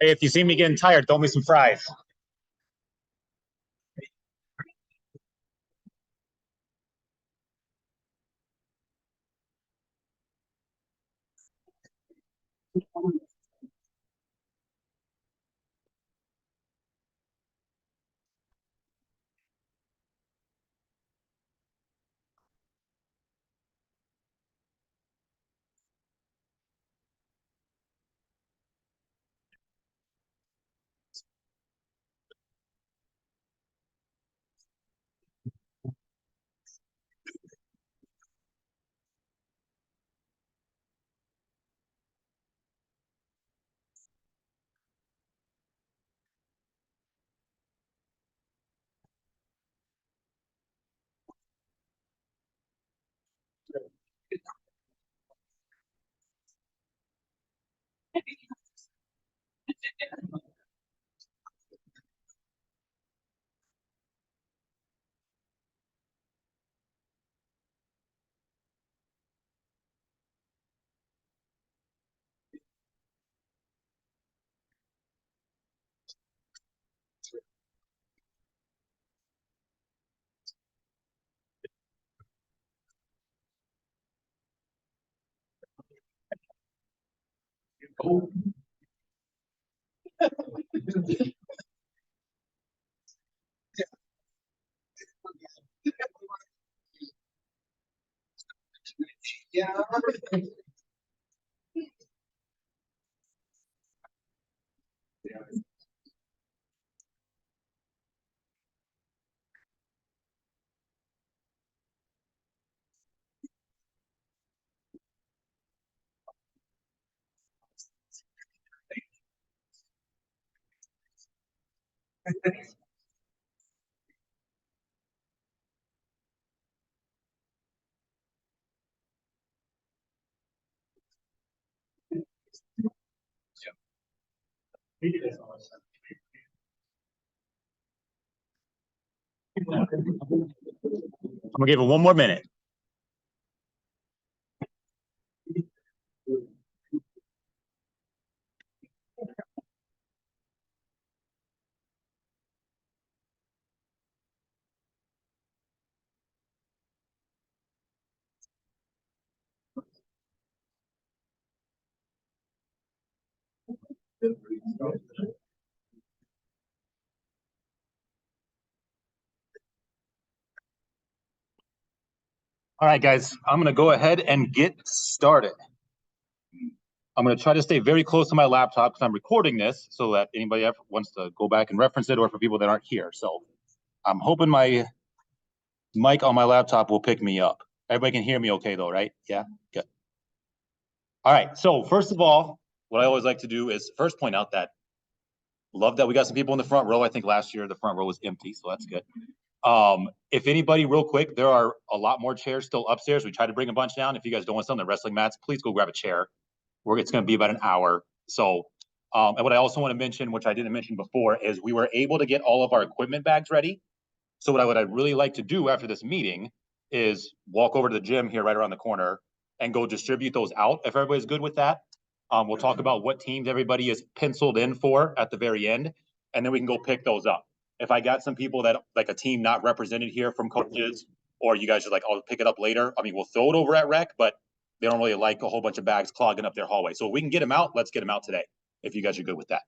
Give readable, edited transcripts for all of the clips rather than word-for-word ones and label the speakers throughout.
Speaker 1: Hey, if you see me getting tired, throw me some fries. I'm gonna give it one more minute. All right, guys, I'm gonna go ahead and get started. I'm gonna try to stay very close to my laptop because I'm recording this so that anybody ever wants to go back and reference it, or for people that aren't here. So I'm hoping my mic on my laptop will pick me up. Everybody can hear me okay though, right? Yeah, good. All right, so first of all, what I always like to do is first point out that love that we got some people in the front row. I think last year the front row was empty, so that's good. If anybody, real quick, there are a lot more chairs still upstairs. We tried to bring a bunch down. If you guys don't want some of the wrestling mats, please go grab a chair. It's going to be about an hour. So, and what I also want to mention, which I didn't mention before, is we were able to get all of our equipment bags ready. So what I'd really like to do after this meeting is walk over to the gym here right around the corner and go distribute those out. If everybody's good with that, we'll talk about what teams everybody is penciled in for at the very end, and then we can go pick those up. If I got some people that like a team not represented here from coaches, or you guys are like, I'll pick it up later. I mean, we'll throw it over at rec, but they don't really like a whole bunch of bags clogging up their hallway. So if we can get them out, let's get them out today, if you guys are good with that.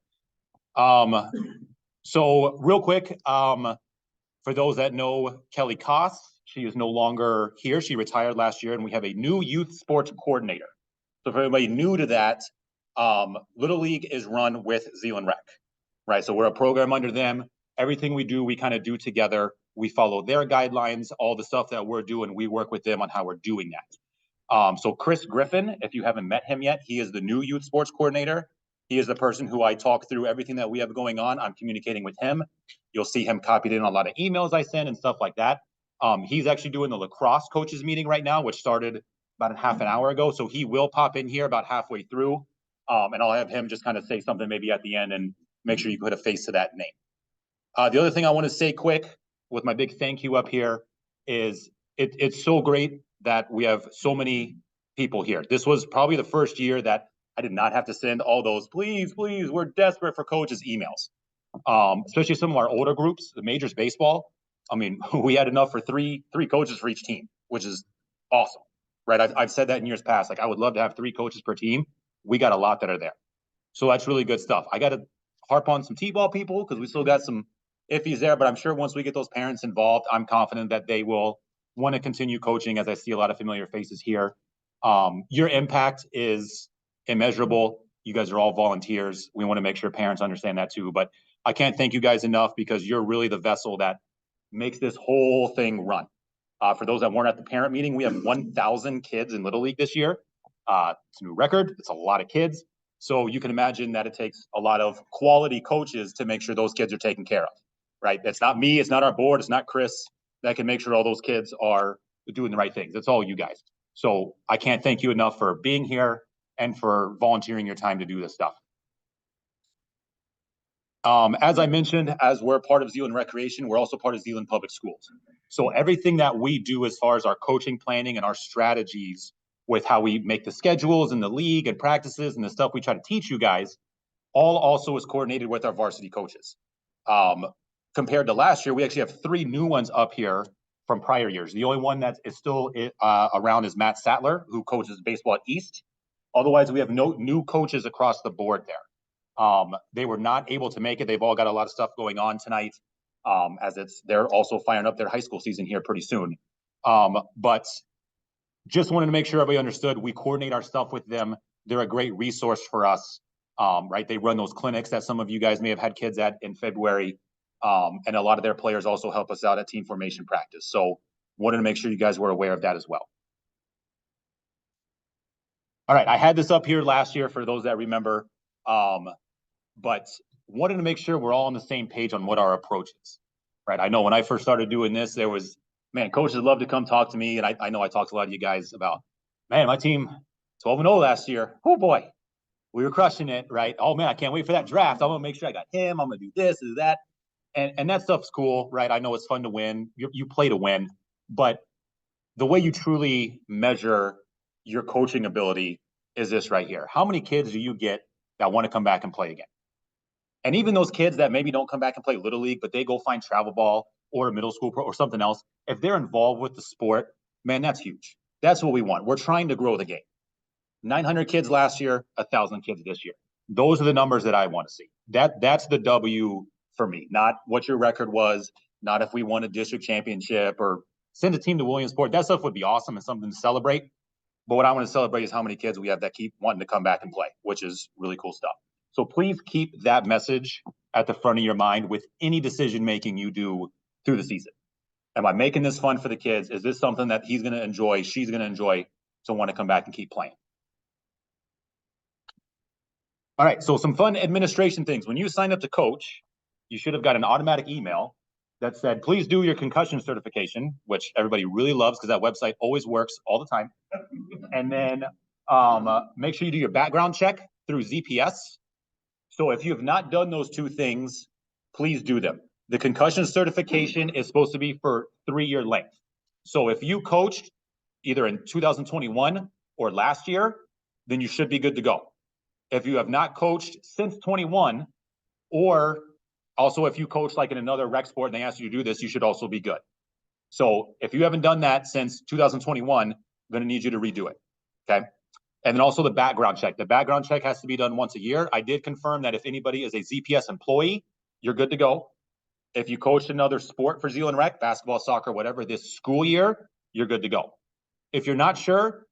Speaker 1: So real quick, for those that know Kelly Koss, she is no longer here. She retired last year, and we have a new youth sports coordinator. So for everybody new to that, Little League is run with ZLL Rec, right? So we're a program under them. Everything we do, we kind of do together. We follow their guidelines, all the stuff that we're doing, we work with them on how we're doing that. So Chris Griffin, if you haven't met him yet, he is the new youth sports coordinator. He is the person who I talk through everything that we have going on. I'm communicating with him. You'll see him copied in a lot of emails I send and stuff like that. He's actually doing the lacrosse coaches meeting right now, which started about a half an hour ago. So he will pop in here about halfway through. And I'll have him just kind of say something maybe at the end and make sure you put a face to that name. The other thing I want to say quick with my big thank you up here is it's so great that we have so many people here. This was probably the first year that I did not have to send all those, please, we're desperate for coaches emails. Especially some of our older groups, the majors baseball. I mean, we had enough for three coaches for each team, which is awesome, right? I've said that in years past. Like, I would love to have 3 coaches per team. We got a lot that are there. So that's really good stuff. I got to harp on some T-ball people because we still got some iffies there, but I'm sure once we get those parents involved, I'm confident that they will want to continue coaching, as I see a lot of familiar faces here. Your impact is immeasurable. You guys are all volunteers. We want to make sure parents understand that too. But I can't thank you guys enough because you're really the vessel that makes this whole thing run. For those that weren't at the parent meeting, we have 1,000 kids in Little League this year. It's a new record. It's a lot of kids. So you can imagine that it takes a lot of quality coaches to make sure those kids are taken care of, right? It's not me. It's not our board. It's not Chris that can make sure all those kids are doing the right things. It's all you guys. So I can't thank you enough for being here and for volunteering your time to do this stuff. As I mentioned, as we're part of Zeeland Recreation, we're also part of Zeeland Public Schools. So everything that we do as far as our coaching planning and our strategies with how we make the schedules and the league and practices and the stuff we try to teach you guys, all also is coordinated with our varsity coaches. Compared to last year, we actually have 3 new ones up here from prior years. The only one that is still around is Matt Sattler, who coaches baseball at East. Otherwise, we have no new coaches across the board there. They were not able to make it. They've all got a lot of stuff going on tonight, as they're also firing up their high school season here pretty soon. But just wanted to make sure everybody understood we coordinate our stuff with them. They're a great resource for us, right? They run those clinics that some of you guys may have had kids at in February. And a lot of their players also help us out at team formation practice. So wanted to make sure you guys were aware of that as well. All right, I had this up here last year for those that remember. But wanted to make sure we're all on the same page on what our approach is, right? I know when I first started doing this, there was, man, coaches love to come talk to me. And I know I talked to a lot of you guys about, man, my team 12-0 last year. Oh boy, we were crushing it, right? Oh man, I can't wait for that draft. I'm gonna make sure I got him. I'm gonna do this, do that. And that stuff's cool, right? I know it's fun to win. You play to win, but the way you truly measure your coaching ability is this right here. How many kids do you get that want to come back and play again? And even those kids that maybe don't come back and play Little League, but they go find travel ball or a middle school pro or something else, if they're involved with the sport, man, that's huge. That's what we want. We're trying to grow the game. 900 kids last year, 1,000 kids this year. Those are the numbers that I want to see. That's the W for me, not what your record was, not if we won a district championship or send a team to Williamsport. That stuff would be awesome and something to celebrate. But what I want to celebrate is how many kids we have that keep wanting to come back and play, which is really cool stuff. So please keep that message at the front of your mind with any decision making you do through the season. Am I making this fun for the kids? Is this something that he's going to enjoy, she's going to enjoy, to want to come back and keep playing? All right, so some fun administration things. When you sign up to coach, you should have got an automatic email that said, please do your concussion certification, which everybody really loves because that website always works all the time. And then make sure you do your background check through ZPS. So if you have not done those two things, please do them. The concussion certification is supposed to be for 3-year length. So if you coached either in 2021 or last year, then you should be good to go. If you have not coached since 21, or also if you coach like in another rec sport and they ask you to do this, you should also be good. So if you haven't done that since 2021, I'm going to need you to redo it. Okay. And then also the background check. The background check has to be done once a year. I did confirm that if anybody is a ZPS employee, you're good to go. If you coached another sport for Zeeland Rec, basketball, soccer, whatever, this school year, you're good to go. If you're not sure,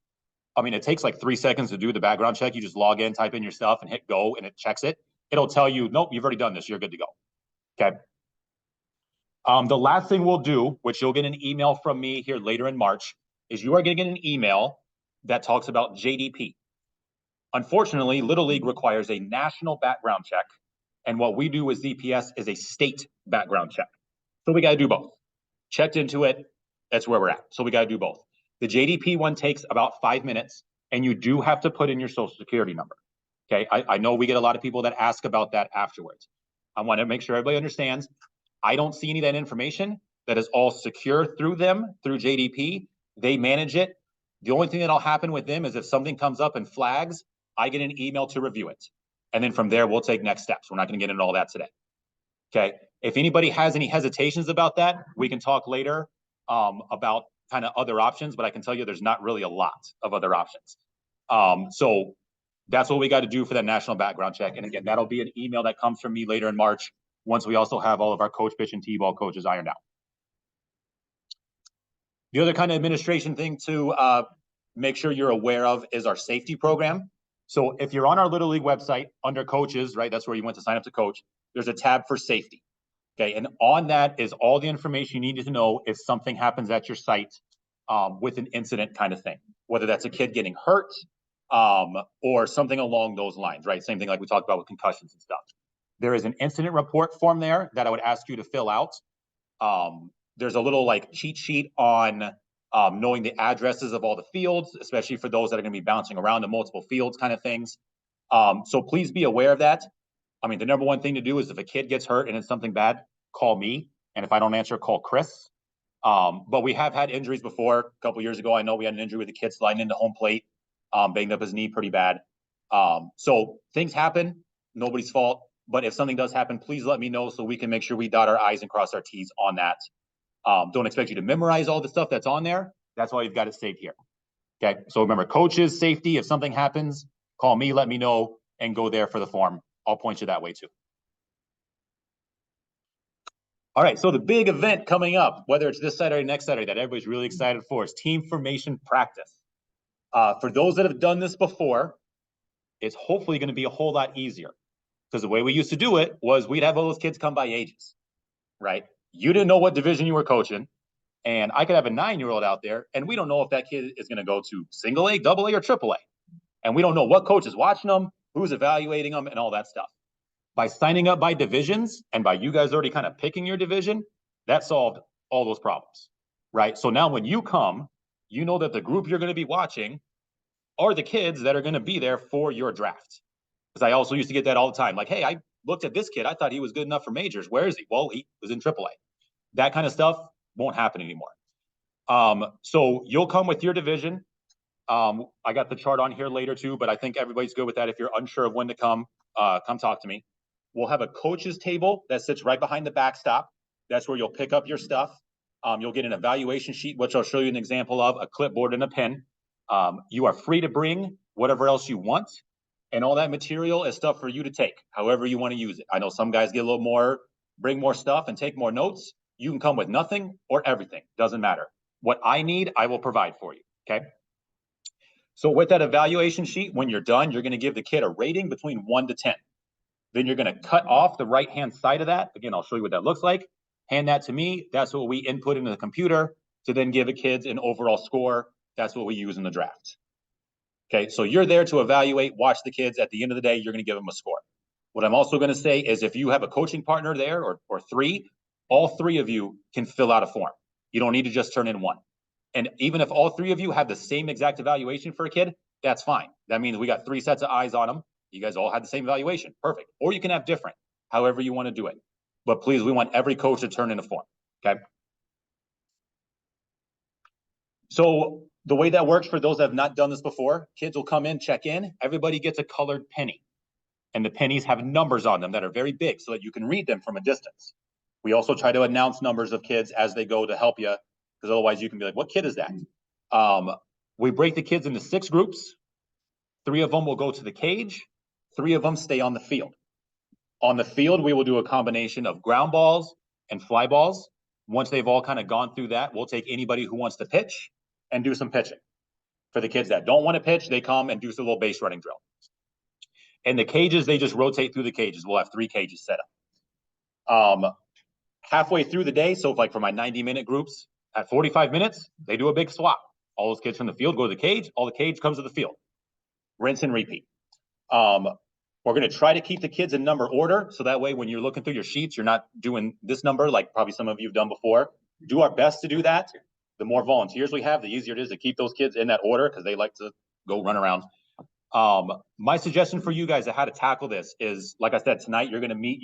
Speaker 1: I mean, it takes like 3 seconds to do the background check. You just log in, type in your stuff, and hit go, and it checks it. It'll tell you, nope, you've already done this. You're good to go. Okay. The last thing we'll do, which you'll get an email from me here later in March, is you are going to get an email that talks about JDP. Unfortunately, Little League requires a national background check, and what we do with ZPS is a state background check. So we got to do both. Checked into it, that's where we're at. So we got to do both. The JDP one takes about 5 minutes, and you do have to put in your social security number. Okay, I know we get a lot of people that ask about that afterwards. I want to make sure everybody understands. I don't see any of that information. That is all secure through them, through JDP. They manage it. The only thing that'll happen with them is if something comes up and flags, I get an email to review it. And then from there, we'll take next steps. We're not going to get into all that today. Okay. If anybody has any hesitations about that, we can talk later about kind of other options, but I can tell you there's not really a lot of other options. So that's what we got to do for that national background check. And again, that'll be an email that comes from me later in March, once we also have all of our coach, pitch, and T-ball coaches ironed out. The other kind of administration thing to make sure you're aware of is our safety program. So if you're on our Little League website under coaches, right, that's where you went to sign up to coach, there's a tab for safety. Okay, and on that is all the information you need to know if something happens at your site with an incident kind of thing, whether that's a kid getting hurt or something along those lines, right? Same thing like we talked about with concussions and stuff. There is an incident report form there that I would ask you to fill out. There's a little like cheat sheet on knowing the addresses of all the fields, especially for those that are going to be bouncing around to multiple fields kind of things. So please be aware of that. I mean, the number one thing to do is if a kid gets hurt and it's something bad, call me. And if I don't answer, call Chris. But we have had injuries before. A couple years ago, I know we had an injury with a kid sliding into home plate, banged up his knee pretty bad. So things happen, nobody's fault. But if something does happen, please let me know so we can make sure we dot our I's and cross our T's on that. Don't expect you to memorize all the stuff that's on there. That's why you've got it saved here. Okay, so remember, coaches, safety, if something happens, call me, let me know, and go there for the form. I'll point you that way too. All right, so the big event coming up, whether it's this Saturday or next Saturday, that everybody's really excited for, is team formation practice. For those that have done this before, it's hopefully going to be a whole lot easier. Because the way we used to do it was we'd have all those kids come by ages, right? You didn't know what division you were coaching. And I could have a 9-year-old out there, and we don't know if that kid is going to go to single A, double A, or triple A. And we don't know what coach is watching them, who's evaluating them, and all that stuff. By signing up by divisions and by you guys already kind of picking your division, that solved all those problems, right? So now when you come, you know that the group you're going to be watching are the kids that are going to be there for your draft. Because I also used to get that all the time. Like, hey, I looked at this kid. I thought he was good enough for majors. Where is he? Well, he was in AAA. That kind of stuff won't happen anymore. So you'll come with your division. I got the chart on here later too, but I think everybody's good with that. If you're unsure of when to come talk to me. We'll have a coach's table that sits right behind the backstop. That's where you'll pick up your stuff. You'll get an evaluation sheet, which I'll show you an example of, a clipboard and a pen. You are free to bring whatever else you want. And all that material is stuff for you to take, however you want to use it. I know some guys get a little more, bring more stuff and take more notes. You can come with nothing or everything. Doesn't matter. What I need, I will provide for you. Okay. So with that evaluation sheet, when you're done, you're going to give the kid a rating between 1 to 10. Then you're going to cut off the right-hand side of that. Again, I'll show you what that looks like. Hand that to me. That's what we input into the computer to then give the kids an overall score. That's what we use in the draft. Okay, so you're there to evaluate, watch the kids. At the end of the day, you're going to give them a score. What I'm also going to say is if you have a coaching partner there or three, all three of you can fill out a form. You don't need to just turn in one. And even if all three of you have the same exact evaluation for a kid, that's fine. That means we got 3 sets of eyes on them. You guys all had the same evaluation. Perfect. Or you can have different, however you want to do it. But please, we want every coach to turn in a form. Okay. So the way that works for those that have not done this before, kids will come in, check in. Everybody gets a colored penny. And the pennies have numbers on them that are very big so that you can read them from a distance. We also try to announce numbers of kids as they go to help you, because otherwise you can be like, what kid is that? We break the kids into 6 groups. 3 of them will go to the cage. 3 of them stay on the field. On the field, we will do a combination of ground balls and fly balls. Once they've all kind of gone through that, we'll take anybody who wants to pitch and do some pitching. For the kids that don't want to pitch, they come and do a little base running drill. And the cages, they just rotate through the cages. We'll have 3 cages set up. Halfway through the day, so like for my 90-minute groups, at 45 minutes, they do a big swap. All those kids from the field go to the cage. All the cage comes to the field. Rinse and repeat. We're going to try to keep the kids in number order. So that way, when you're looking through your sheets, you're not doing this number like probably some of you have done before. Do our best to do that. The more volunteers we have, the easier it is to keep those kids in that order because they like to go run around. My suggestion for you guys on how to tackle this is, like I said, tonight, you're going to meet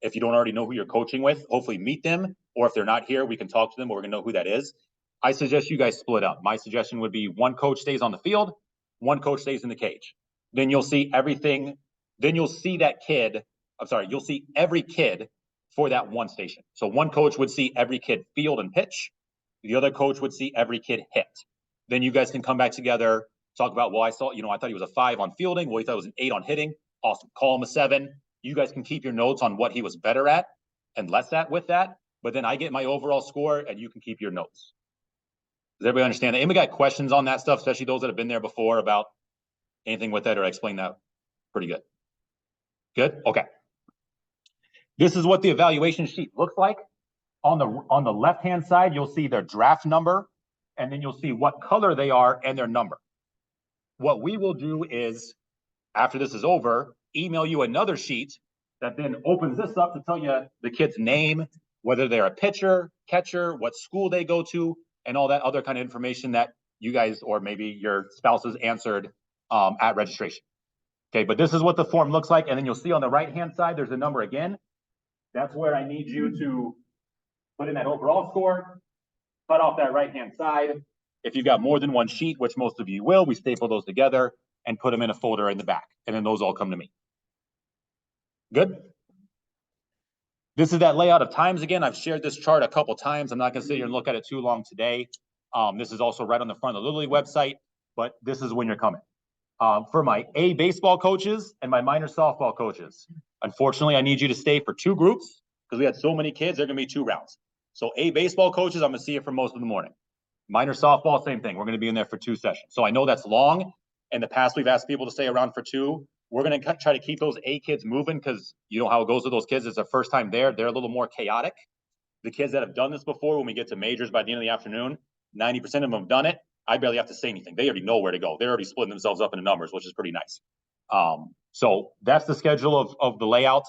Speaker 1: if you don't already know who you're coaching with, hopefully meet them. Or if they're not here, we can talk to them, or we're going to know who that is. I suggest you guys split up. My suggestion would be 1 coach stays on the field, 1 coach stays in the cage. Then you'll see everything. Then you'll see that kid. You'll see every kid for that one station. So 1 coach would see every kid field and pitch. The other coach would see every kid hit. Then you guys can come back together, talk about, well, I thought he was a 5 on fielding. Well, he thought it was an 8 on hitting. Awesome. Call him a 7. You guys can keep your notes on what he was better at and less at with that. But then I get my overall score and you can keep your notes. Does everybody understand that? Anybody got questions on that stuff, especially those that have been there before about anything with that, or I explained that pretty good? Good? Okay. This is what the evaluation sheet looks like. On the left-hand side, you'll see their draft number, and then you'll see what color they are and their number. What we will do is, after this is over, email you another sheet that then opens this up to tell you the kid's name, whether they're a pitcher, catcher, what school they go to, and all that other kind of information that you guys or maybe your spouses answered at registration. Okay, but this is what the form looks like. And then you'll see on the right-hand side, there's a number again. That's where I need you to put in that overall score, cut off that right-hand side. If you've got more than 1 sheet, which most of you will, we staple those together and put them in a folder in the back. And then those all come to me. Good? This is that layout of times again. I've shared this chart a couple times. I'm not going to sit here and look at it too long today. This is also right on the front of the Little League website, but this is when you're coming. For my A baseball coaches and my minor softball coaches, unfortunately, I need you to stay for 2 groups because we had so many kids. There are going to be 2 rounds. So A baseball coaches, I'm going to see you for most of the morning. Minor softball, same thing. We're going to be in there for 2 sessions. So I know that's long. In the past, we've asked people to stay around for 2. We're going to try to keep those A kids moving because you know how it goes with those kids. It's their first time there. They're a little more chaotic. The kids that have done this before, when we get to majors by the end of the afternoon, 90% of them have done it. I barely have to say anything. They already know where to go. They're already splitting themselves up into numbers, which is pretty nice. So that's the schedule of the layout.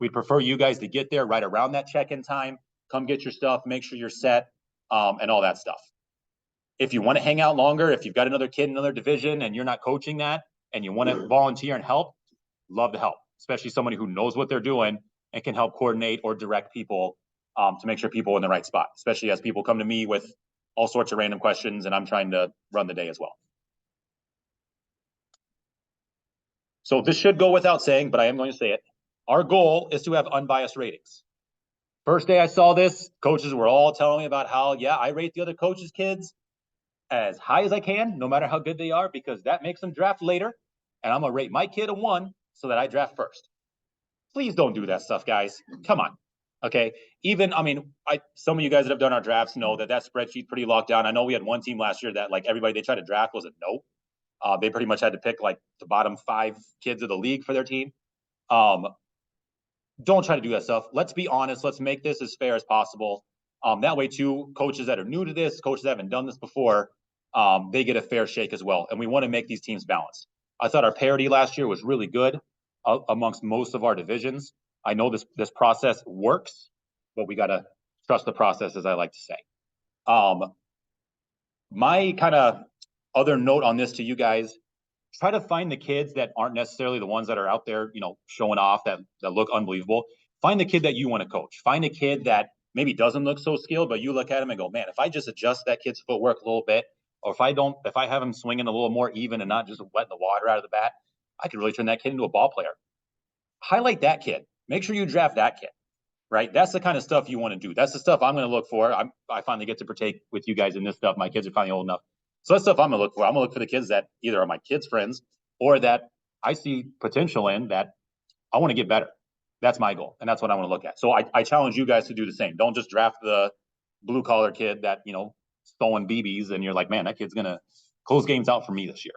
Speaker 1: We'd prefer you guys to get there right around that check-in time. Come get your stuff, make sure you're set, and all that stuff. If you want to hang out longer, if you've got another kid in another division and you're not coaching that and you want to volunteer and help, love to help, especially somebody who knows what they're doing and can help coordinate or direct people to make sure people are in the right spot, especially as people come to me with all sorts of random questions and I'm trying to run the day as well. So this should go without saying, but I am going to say it. Our goal is to have unbiased ratings. First day I saw this, coaches were all telling me about how, yeah, I rate the other coaches' kids as high as I can, no matter how good they are, because that makes them draft later. And I'm going to rate my kid a 1 so that I draft first. Please don't do that stuff, guys. Come on. Okay. Even, I mean, some of you guys that have done our drafts know that spreadsheet's pretty locked down. I know we had one team last year that like everybody they tried to draft was a no. They pretty much had to pick like the bottom 5 kids of the league for their team. Don't try to do that stuff. Let's be honest. Let's make this as fair as possible. That way, too, coaches that are new to this, coaches that haven't done this before, they get a fair shake as well. And we want to make these teams balanced. I thought our parity last year was really good amongst most of our divisions. I know this process works, but we got to trust the process, as I like to say. My kind of other note on this to you guys, try to find the kids that aren't necessarily the ones that are out there, showing off that look unbelievable. Find the kid that you want to coach. Find a kid that maybe doesn't look so skilled, but you look at him and go, man, if I just adjust that kid's footwork a little bit, or if I have him swinging a little more even and not just wetting the water out of the bat, I could really turn that kid into a ball player. Highlight that kid. Make sure you draft that kid, right? That's the kind of stuff you want to do. That's the stuff I'm going to look for. I finally get to partake with you guys in this stuff. My kids are finally old enough. So that's stuff I'm going to look for. I'm going to look for the kids that either are my kids' friends or that I see potential in that I want to get better. That's my goal. And that's what I want to look at. So I challenge you guys to do the same. Don't just draft the blue collar kid that, throwing BBs and you're like, man, that kid's going to close games out for me this year.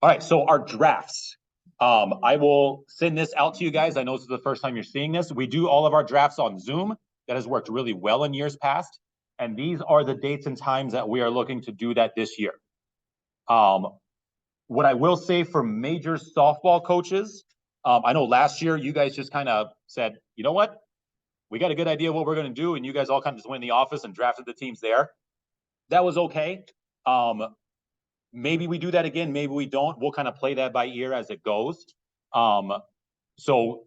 Speaker 1: All right. So our drafts. I will send this out to you guys. I know this is the first time you're seeing this. We do all of our drafts on Zoom. That has worked really well in years past. And these are the dates and times that we are looking to do that this year. What I will say for major softball coaches, I know last year you guys just kind of said, you know what? We got a good idea of what we're going to do. And you guys all kind of just went in the office and drafted the teams there. That was okay. Maybe we do that again. Maybe we don't. We'll kind of play that by ear as it goes. So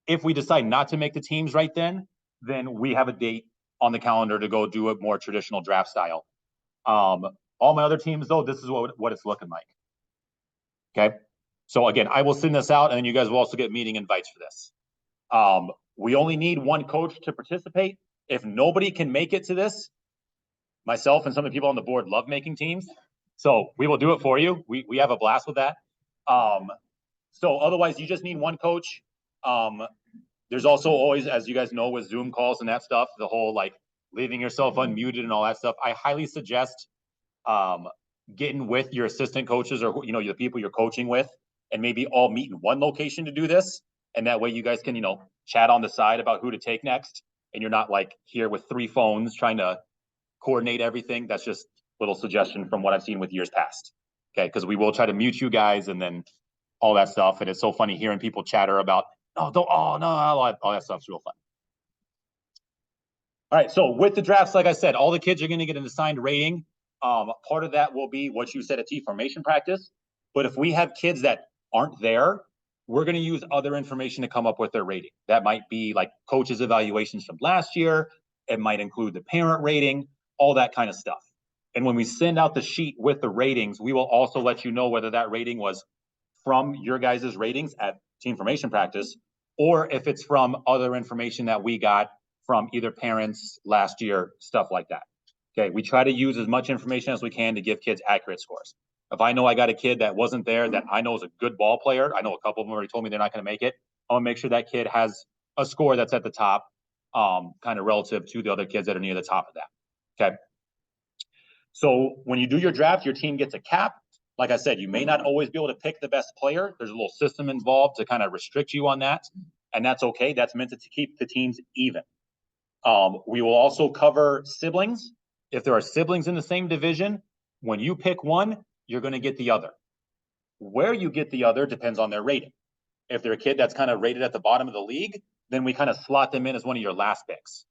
Speaker 1: if we decide not to make the teams right then we have a date on the calendar to go do a more traditional draft style. All my other teams, though, this is what it's looking like. Okay. So again, I will send this out and then you guys will also get meeting invites for this. We only need one coach to participate. If nobody can make it to this, myself and some of the people on the board love making teams. So we will do it for you. We have a blast with that. So otherwise you just need one coach. There's also always, as you guys know, with Zoom calls and that stuff, the whole like leaving yourself unmuted and all that stuff. I highly suggest getting with your assistant coaches or the people you're coaching with and maybe all meet in one location to do this. And that way you guys can, chat on the side about who to take next. And you're not like here with 3 phones trying to coordinate everything. That's just a little suggestion from what I've seen with years past. Okay. Because we will try to mute you guys and then all that stuff. And it's so funny hearing people chatter about, no, all that stuff's real fun. All right. So with the drafts, like I said, all the kids are going to get an assigned rating. Part of that will be what you said at T formation practice. But if we have kids that aren't there, we're going to use other information to come up with their rating. That might be like coaches' evaluations from last year. It might include the parent rating, all that kind of stuff. And when we send out the sheet with the ratings, we will also let you know whether that rating was from your guys' ratings at team formation practice, or if it's from other information that we got from either parents last year, stuff like that. Okay, we try to use as much information as we can to give kids accurate scores. If I know I got a kid that wasn't there that I know is a good ball player, I know a couple of them already told me they're not going to make it, I'm going to make sure that kid has a score that's at the top, kind of relative to the other kids that are near the top of that. Okay. So when you do your draft, your team gets a cap. Like I said, you may not always be able to pick the best player. There's a little system involved to kind of restrict you on that. And that's okay. That's meant to keep the teams even. We will also cover siblings. If there are siblings in the same division, when you pick one, you're going to get the other. Where you get the other depends on their rating. If they're a kid that's kind of rated at the bottom of the league, then we kind of slot them in as one of your last picks.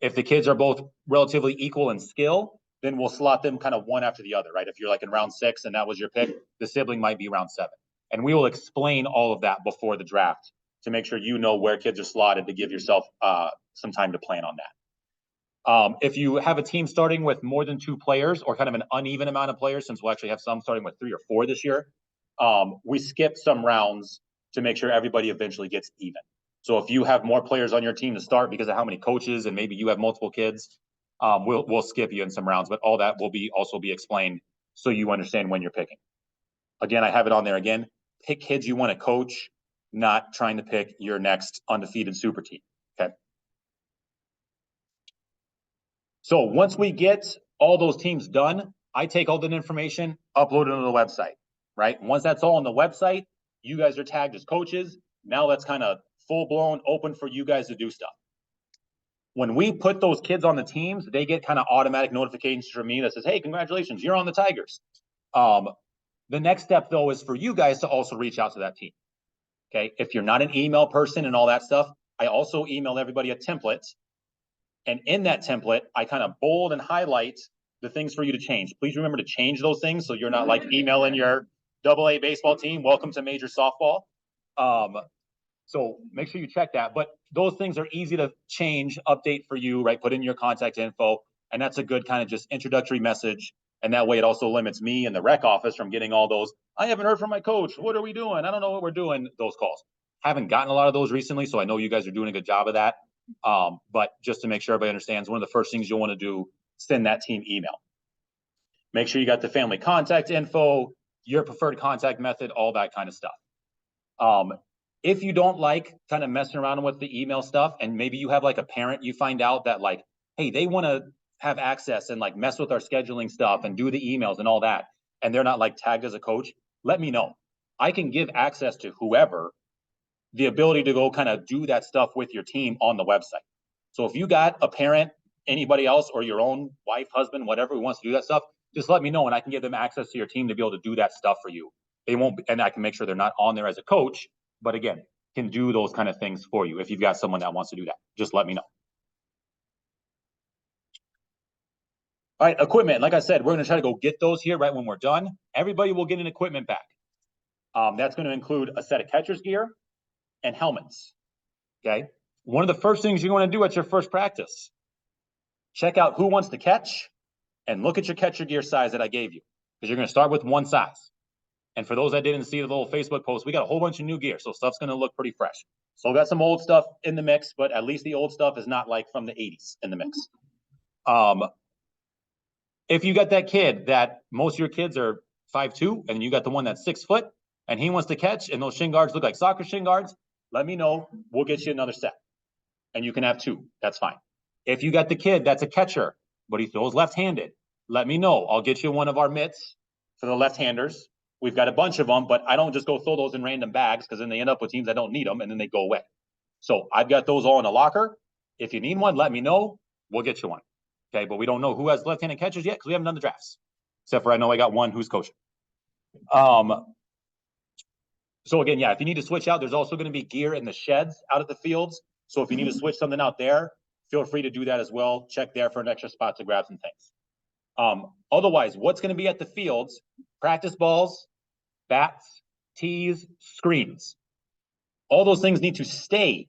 Speaker 1: If the kids are both relatively equal in skill, then we'll slot them kind of one after the other, right? If you're like in round 6 and that was your pick, the sibling might be round 7. And we will explain all of that before the draft to make sure you know where kids are slotted to give yourself some time to plan on that. If you have a team starting with more than 2 players or kind of an uneven amount of players, since we'll actually have some starting with 3 or 4 this year, we skip some rounds to make sure everybody eventually gets even. So if you have more players on your team to start because of how many coaches and maybe you have multiple kids, we'll skip you in some rounds, but all that will also be explained so you understand when you're picking. Again, I have it on there again. Pick kids you want to coach, not trying to pick your next undefeated super team. Okay. So once we get all those teams done, I take all that information, upload it on the website, right? Once that's all on the website, you guys are tagged as coaches. Now that's kind of full blown open for you guys to do stuff. When we put those kids on the teams, they get kind of automatic notifications from me that says, hey, congratulations, you're on the Tigers. The next step, though, is for you guys to also reach out to that team. Okay. If you're not an email person and all that stuff, I also email everybody a template. And in that template, I kind of bold and highlight the things for you to change. Please remember to change those things so you're not like emailing your AA baseball team, welcome to major softball. So make sure you check that. But those things are easy to change, update for you, right? Put in your contact info. And that's a good kind of just introductory message. And that way it also limits me and the rec office from getting all those, I haven't heard from my coach. What are we doing? I don't know what we're doing, those calls. Haven't gotten a lot of those recently, so I know you guys are doing a good job of that. But just to make sure everybody understands, one of the first things you'll want to do, send that team email. Make sure you got the family contact info, your preferred contact method, all that kind of stuff. If you don't like kind of messing around with the email stuff, and maybe you have like a parent, you find out that like, hey, they want to have access and like mess with our scheduling stuff and do the emails and all that, and they're not like tagged as a coach, let me know. I can give access to whoever the ability to go kind of do that stuff with your team on the website. So if you got a parent, anybody else, or your own wife, husband, whatever who wants to do that stuff, just let me know and I can give them access to your team to be able to do that stuff for you. They won't, and I can make sure they're not on there as a coach, but again, can do those kind of things for you. If you've got someone that wants to do that, just let me know. All right, equipment. Like I said, we're going to try to go get those here right when we're done. Everybody will get an equipment back. That's going to include a set of catcher's gear and helmets. Okay. One of the first things you want to do at your first practice, check out who wants to catch and look at your catcher gear size that I gave you, because you're going to start with one size. And for those that didn't see the little Facebook post, we got a whole bunch of new gear. So stuff's going to look pretty fresh. So we got some old stuff in the mix, but at least the old stuff is not like from the 80s in the mix. If you got that kid that most of your kids are 5'2", and you got the one that's 6 foot and he wants to catch and those shin guards look like soccer shin guards, let me know. We'll get you another set and you can have 2. That's fine. If you got the kid that's a catcher, but he throws left-handed, let me know. I'll get you one of our mitts for the left-handers. We've got a bunch of them, but I don't just go throw those in random bags because then they end up with teams that don't need them and then they go away. So I've got those all in a locker. If you need one, let me know. We'll get you one. Okay, but we don't know who has left-handed catchers yet because we haven't done the drafts. Except for I know I got one who's coaching. So again, yeah, if you need to switch out, there's also going to be gear in the sheds out at the fields. So if you need to switch something out there, feel free to do that as well. Check there for an extra spot to grab some things. Otherwise, what's going to be at the fields? Practice balls, bats, tees, screens. All those things need to stay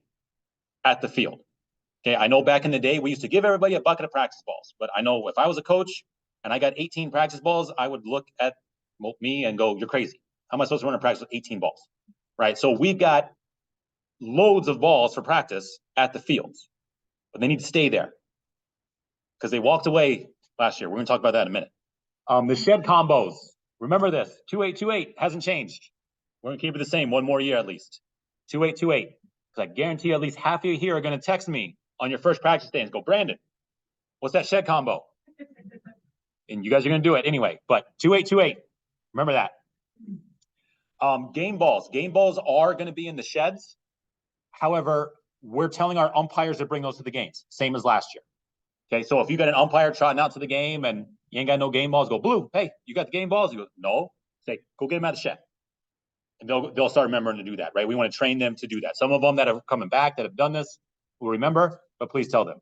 Speaker 1: at the field. Okay, I know back in the day, we used to give everybody a bucket of practice balls, but I know if I was a coach and I got 18 practice balls, I would look at me and go, you're crazy. How am I supposed to run a practice with 18 balls? Right, so we've got loads of balls for practice at the fields, but they need to stay there because they walked away last year. We're going to talk about that in a minute. The shed combos, remember this, 2828 hasn't changed. We're going to keep it the same one more year at least. 2828, because I guarantee at least half of you here are going to text me on your first practice day and go, Brandon, what's that shed combo? And you guys are going to do it anyway, but 2828, remember that. Game balls are going to be in the sheds. However, we're telling our umpires to bring those to the games, same as last year. Okay, so if you got an umpire trotting out to the game and you ain't got no game balls, go, Blue, hey, you got the game balls? You go, no. Say, go get them out of the shed. they'll start remembering to do that, right? We want to train them to do that. Some of them that are coming back that have done this will remember, but please tell them.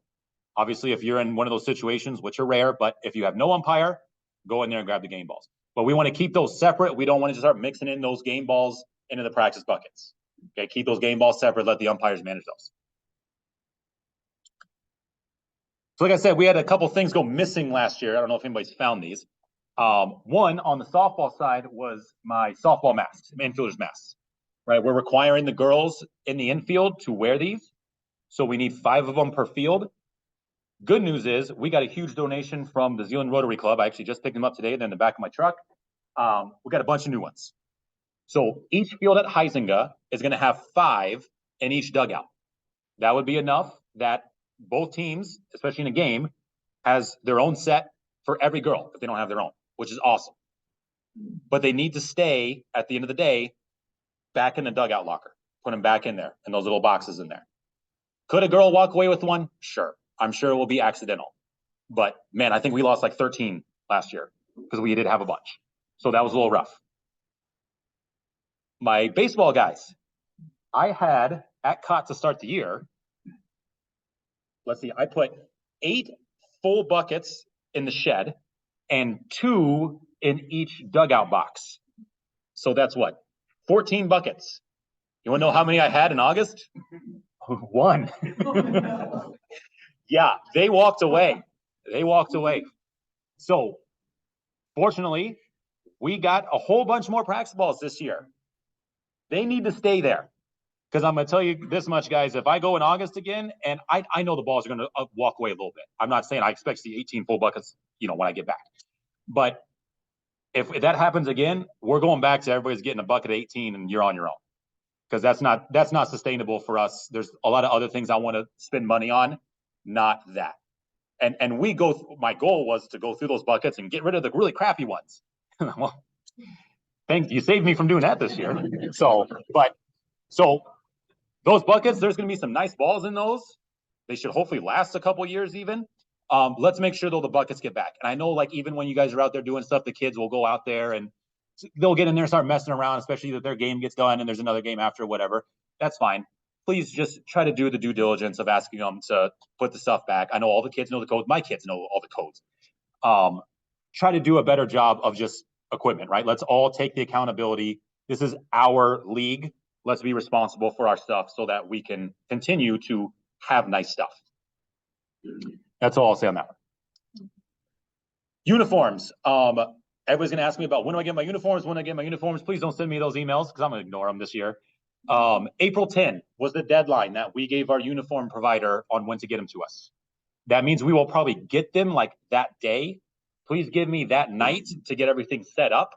Speaker 1: Obviously, if you're in one of those situations, which are rare, but if you have no umpire, go in there and grab the game balls. But we want to keep those separate. We don't want to just start mixing in those game balls into the practice buckets. Okay, keep those game balls separate. Let the umpires manage those. So like I said, we had a couple things go missing last year. I don't know if anybody's found these. One on the softball side was my softball masks, infielder's masks, right? We're requiring the girls in the infield to wear these. So we need 5 of them per field. Good news is we got a huge donation from the Zealand Rotary Club. I actually just picked them up today. They're in the back of my truck. We got a bunch of new ones. So each field at Huizinga is going to have 5 in each dugout. That would be enough that both teams, especially in a game, has their own set for every girl if they don't have their own, which is awesome. But they need to stay, at the end of the day, back in the dugout locker. Put them back in there, in those little boxes in there. Could a girl walk away with one? Sure. I'm sure it will be accidental. But, man, I think we lost like 13 last year because we did have a bunch. So that was a little rough. My baseball guys, I had at COT to start the year, let's see, I put 8 full buckets in the shed and 2 in each dugout box. So that's what? 14 buckets. You want to know how many I had in August? 1. Yeah, they walked away. They walked away. So fortunately, we got a whole bunch more practice balls this year. They need to stay there. Because I'm going to tell you this much, guys. If I go in August again, and I know the balls are going to walk away a little bit. I'm not saying I expect to see 18 full buckets, when I get back. But if that happens again, we're going back to everybody's getting a bucket of 18 and you're on your own. Because that's not sustainable for us. There's a lot of other things I want to spend money on, not that. And my goal was to go through those buckets and get rid of the really crappy ones. Well, thanks, you saved me from doing that this year. So those buckets, there's going to be some nice balls in those. They should hopefully last a couple years even. Let's make sure though the buckets get back. And I know like even when you guys are out there doing stuff, the kids will go out there and they'll get in there and start messing around, especially if their game gets done and there's another game after, whatever. That's fine. Please just try to do the due diligence of asking them to put the stuff back. I know all the kids know the codes. My kids know all the codes. Try to do a better job of just equipment, right? Let's all take the accountability. This is our league. Let's be responsible for our stuff so that we can continue to have nice stuff. That's all I'll say on that one. Uniforms. Everybody's going to ask me about when do I get my uniforms? When do I get my uniforms? Please don't send me those emails because I'm going to ignore them this year. April 10 was the deadline that we gave our uniform provider on when to get them to us. That means we will probably get them like that day. Please give me that night to get everything set up.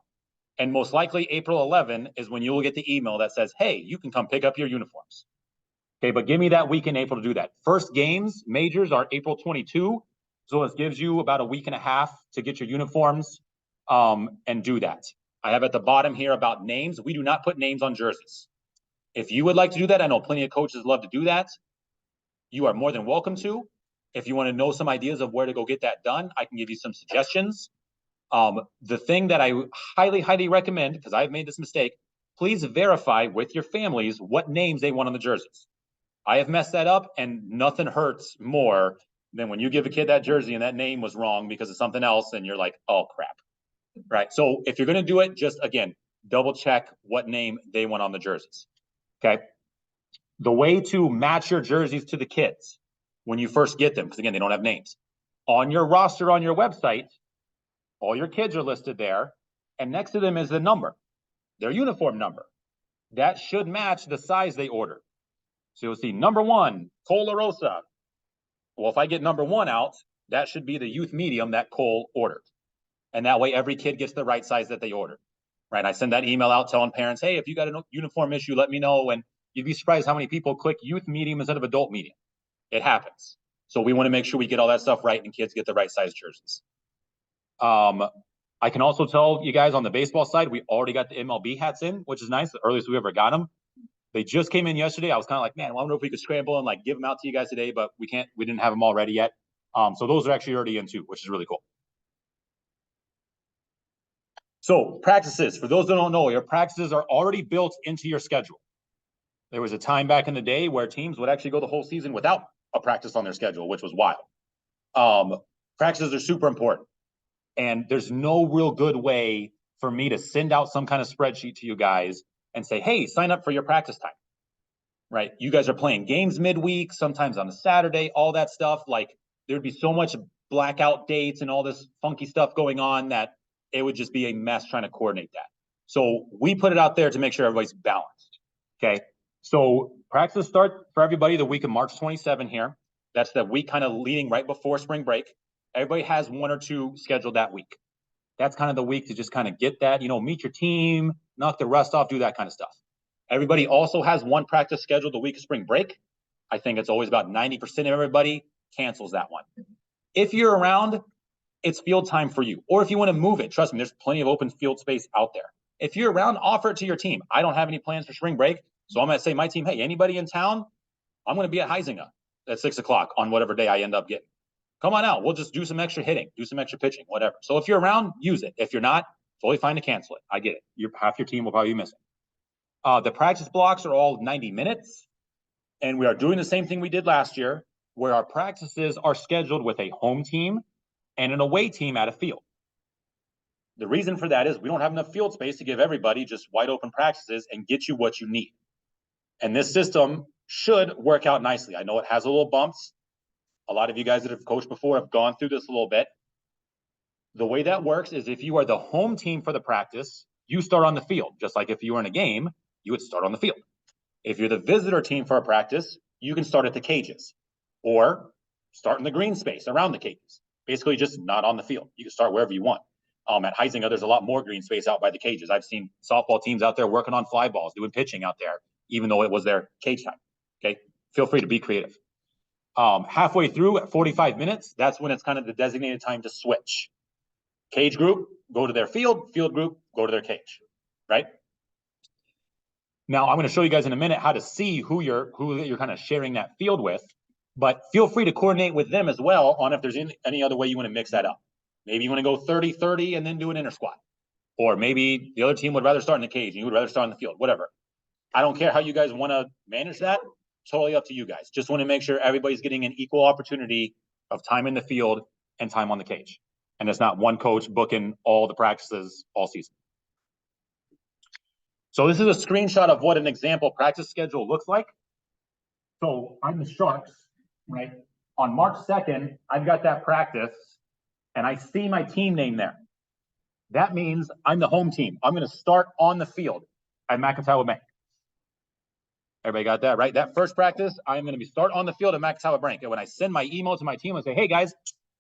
Speaker 1: And most likely April 11 is when you will get the email that says, hey, you can come pick up your uniforms. Okay, but give me that week in April to do that. First games, majors are April 22. So it gives you about a week and a half to get your uniforms and do that. I have at the bottom here about names. We do not put names on jerseys. If you would like to do that, I know plenty of coaches love to do that. You are more than welcome to. If you want to know some ideas of where to go get that done, I can give you some suggestions. The thing that I highly, highly recommend, because I've made this mistake, please verify with your families what names they want on the jerseys. I have messed that up, and nothing hurts more than when you give a kid that jersey and that name was wrong because of something else, and you're like, oh, crap. Right? So if you're going to do it, just, again, double check what name they want on the jerseys. Okay? The way to match your jerseys to the kids when you first get them, because, again, they don't have names. On your roster on your website, all your kids are listed there, and next to them is the number, their uniform number. That should match the size they ordered. So you'll see number 1, Cole LaRosa. Well, if I get number 1 out, that should be the youth medium that Cole ordered. And that way every kid gets the right size that they ordered. Right? I send that email out telling parents, hey, if you got a uniform issue, let me know. And you'd be surprised how many people click youth medium instead of adult medium. It happens. So we want to make sure we get all that stuff right and kids get the right size jerseys. I can also tell you guys on the baseball side, we already got the MLB hats in, which is nice. The earliest we ever got them. They just came in yesterday. I was kind of like, man, I wonder if we could scramble and like give them out to you guys today, but we can't. We didn't have them all ready yet. So those are actually already in too, which is really cool. So practices, for those that don't know, your practices are already built into your schedule. There was a time back in the day where teams would actually go the whole season without a practice on their schedule, which was wild. Practices are super important. And there's no real good way for me to send out some kind of spreadsheet to you guys and say, hey, sign up for your practice time, right? You guys are playing games midweek, sometimes on a Saturday, all that stuff. Like there'd be so much blackout dates and all this funky stuff going on that it would just be a mess trying to coordinate that. So we put it out there to make sure everybody's balanced, okay? So practice start for everybody the week of March 27 here. That's the week kind of leading right before spring break. Everybody has one or two scheduled that week. That's kind of the week to just kind of get that, meet your team, knock the rust off, do that kind of stuff. Everybody also has one practice scheduled the week of spring break. I think it's always about 90% of everybody cancels that one. If you're around, it's field time for you. Or if you want to move it, trust me, there's plenty of open field space out there. If you're around, offer it to your team. I don't have any plans for spring break, so I'm going to say my team, hey, anybody in town, I'm going to be at Heisinga at 6 o'clock on whatever day I end up getting. Come on out. We'll just do some extra hitting, do some extra pitching, whatever. So if you're around, use it. If you're not, totally fine to cancel it. I get it. Half your team will probably be missing. The practice blocks are all 90 minutes, and we are doing the same thing we did last year, where our practices are scheduled with a home team and an away team at a field. The reason for that is we don't have enough field space to give everybody just wide open practices and get you what you need. And this system should work out nicely. I know it has a little bumps. A lot of you guys that have coached before have gone through this a little bit. The way that works is if you are the home team for the practice, you start on the field. Just like if you were in a game, you would start on the field. If you're the visitor team for a practice, you can start at the cages or start in the green space around the cages. Basically just not on the field. You can start wherever you want. At Heisinga, there's a lot more green space out by the cages. I've seen softball teams out there working on fly balls, doing pitching out there, even though it was their cage time. Okay, feel free to be creative. Halfway through at 45 minutes, that's when it's kind of the designated time to switch. Cage group, go to their field. Field group, go to their cage, right? Now, I'm going to show you guys in a minute how to see who you're kind of sharing that field with, but feel free to coordinate with them as well on if there's any other way you want to mix that up. Maybe you want to go 30-30 and then do an inner squat. Or maybe the other team would rather start in the cage and you would rather start in the field, whatever. I don't care how you guys want to manage that. Totally up to you guys. Just want to make sure everybody's getting an equal opportunity of time in the field and time on the cage. And it's not one coach booking all the practices all season. So this is a screenshot of what an example practice schedule looks like. So I'm the Sharks, right? On March 2nd, I've got that practice and I see my team name there. That means I'm the home team. I'm going to start on the field at Macatawa Bank. Everybody got that, right? That first practice, I'm going to start on the field at Macatawa Bank. And when I send my email to my team and say, hey guys,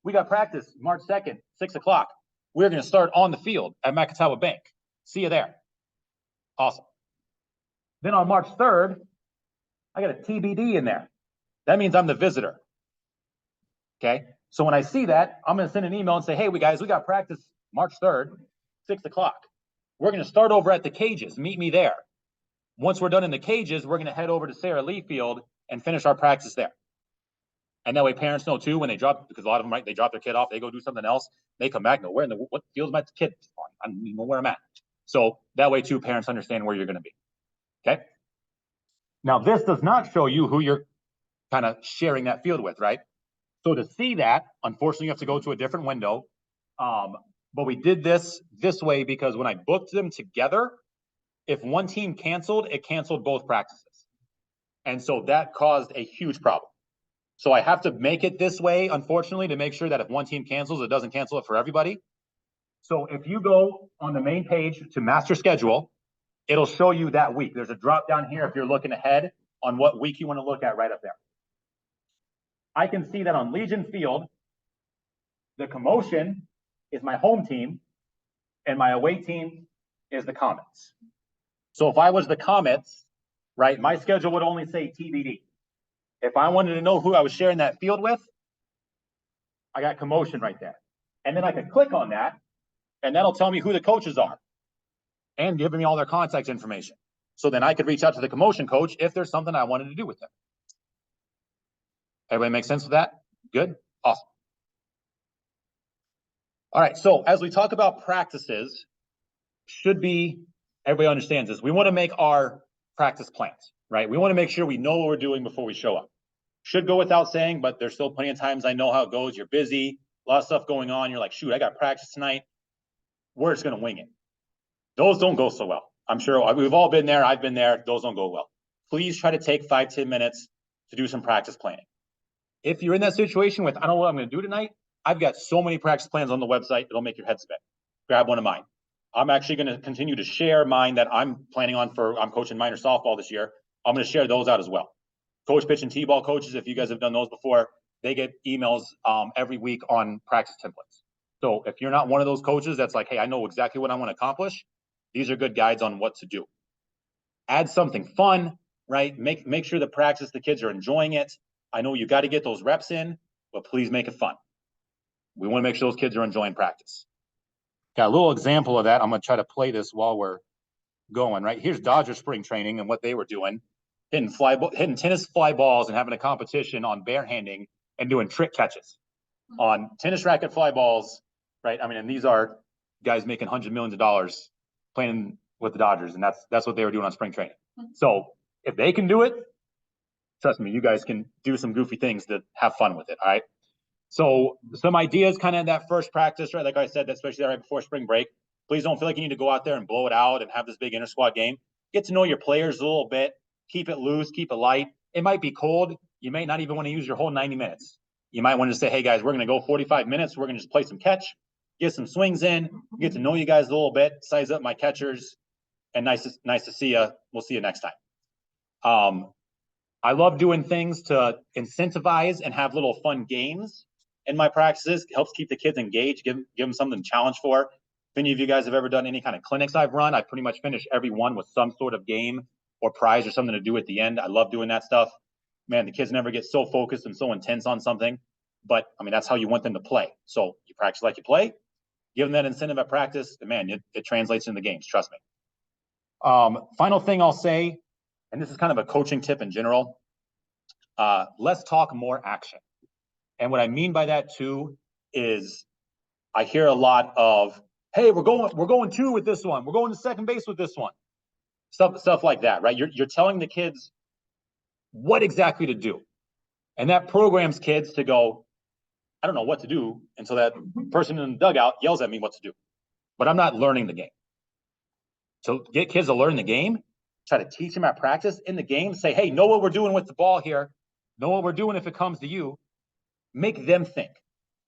Speaker 1: we got practice March 2nd, 6 o'clock. We're going to start on the field at Macatawa Bank. See you there. Awesome. Then on March 3rd, I got a TBD in there. That means I'm the visitor. Okay. So when I see that, I'm going to send an email and say, hey, we got practice March 3rd, 6 o'clock. We're going to start over at the cages. Meet me there. Once we're done in the cages, we're going to head over to Sarah Lee Field and finish our practice there. And that way parents know too when they drop, because a lot of them, right, they drop their kid off, they go do something else, they come back, what field's my kid on? I don't even know where I'm at. So that way too, parents understand where you're going to be. Okay. Now this does not show you who you're kind of sharing that field with, right? So to see that, unfortunately, you have to go to a different window. But we did this way because when I booked them together, if one team canceled, it canceled both practices. And so that caused a huge problem. So I have to make it this way, unfortunately, to make sure that if one team cancels, it doesn't cancel it for everybody. So if you go on the main page to master schedule, it'll show you that week. There's a drop down here if you're looking ahead on what week you want to look at right up there. I can see that on Legion Field, the Commotion is my home team and my away team is the Comets. So if I was the Comets, right, my schedule would only say TBD. If I wanted to know who I was sharing that field with, I got Commotion right there. And then I could click on that and that'll tell me who the coaches are and give me all their contact information. So then I could reach out to the Commotion coach if there's something I wanted to do with them. Everybody make sense with that? Good? Awesome. All right, so as we talk about practices, should be, everybody understands this. We want to make our practice plans, right? We want to make sure we know what we're doing before we show up. Should go without saying, but there's still plenty of times I know how it goes. You're busy, a lot of stuff going on. You're like, shoot, I got practice tonight. We're just going to wing it. Those don't go so well. I'm sure we've all been there. I've been there. Those don't go well. Please try to take 5-10 minutes to do some practice planning. If you're in that situation with, I don't know what I'm going to do tonight, I've got so many practice plans on the website, it'll make your head spin. Grab one of mine. I'm actually going to continue to share mine that I'm planning on I'm coaching minor softball this year. I'm going to share those out as well. Coach pitch and T-ball coaches, if you guys have done those before, they get emails every week on practice templates. So if you're not one of those coaches that's like, hey, I know exactly what I want to accomplish, these are good guides on what to do. Add something fun, right? Make sure the practice, the kids are enjoying it. I know you got to get those reps in, but please make it fun. We want to make sure those kids are enjoying practice. Got a little example of that. I'm going to try to play this while we're going, right? Here's Dodger spring training and what they were doing, hitting tennis fly balls and having a competition on barehanding and doing trick catches on tennis racket fly balls, right? I mean, and these are guys making hundreds of millions of dollars playing with the Dodgers, and that's what they were doing on spring training. So if they can do it, trust me, you guys can do some goofy things to have fun with it, all right? So some ideas kind of in that first practice, right? Like I said, especially right before spring break. Please don't feel like you need to go out there and blow it out and have this big inter-squad game. Get to know your players a little bit. Keep it loose, keep it light. It might be cold. You may not even want to use your whole 90 minutes. You might want to say, hey, guys, we're going to go 45 minutes. We're going to just play some catch, get some swings in, get to know you guys a little bit, size up my catchers, and nice to see you. We'll see you next time. I love doing things to incentivize and have little fun games in my practices. It helps keep the kids engaged, give them something to challenge for. If any of you guys have ever done any kind of clinics I've run, I pretty much finish every one with some sort of game or prize or something to do at the end. I love doing that stuff. Man, the kids never get so focused and so intense on something, but I mean, that's how you want them to play. So you practice like you play, give them that incentive at practice, and man, it translates into the games, trust me. Final thing I'll say, and this is kind of a coaching tip in general, less talk, more action. And what I mean by that too is I hear a lot of, hey, we're going 2 with this one. We're going to second base with this one. Stuff like that, right? You're telling the kids what exactly to do. And that programs kids to go, I don't know what to do until that person in the dugout yells at me what to do. But I'm not learning the game. So get kids to learn the game, try to teach them at practice in the game, say, hey, know what we're doing with the ball here. Know what we're doing if it comes to you. Make them think.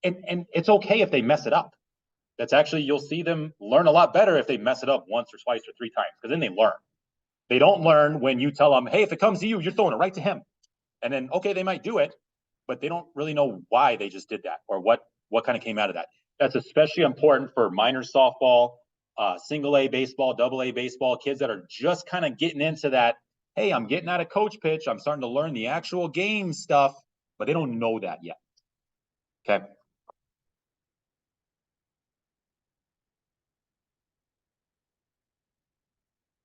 Speaker 1: And it's okay if they mess it up. That's actually, you'll see them learn a lot better if they mess it up once or twice or 3 times, because then they learn. They don't learn when you tell them, hey, if it comes to you, you're throwing it right to him. And then, okay, they might do it, but they don't really know why they just did that or what kind of came out of that. That's especially important for minor softball, single A baseball, double A baseball, kids that are just kind of getting into that, hey, I'm getting out of coach pitch. I'm starting to learn the actual game stuff, but they don't know that yet. Okay.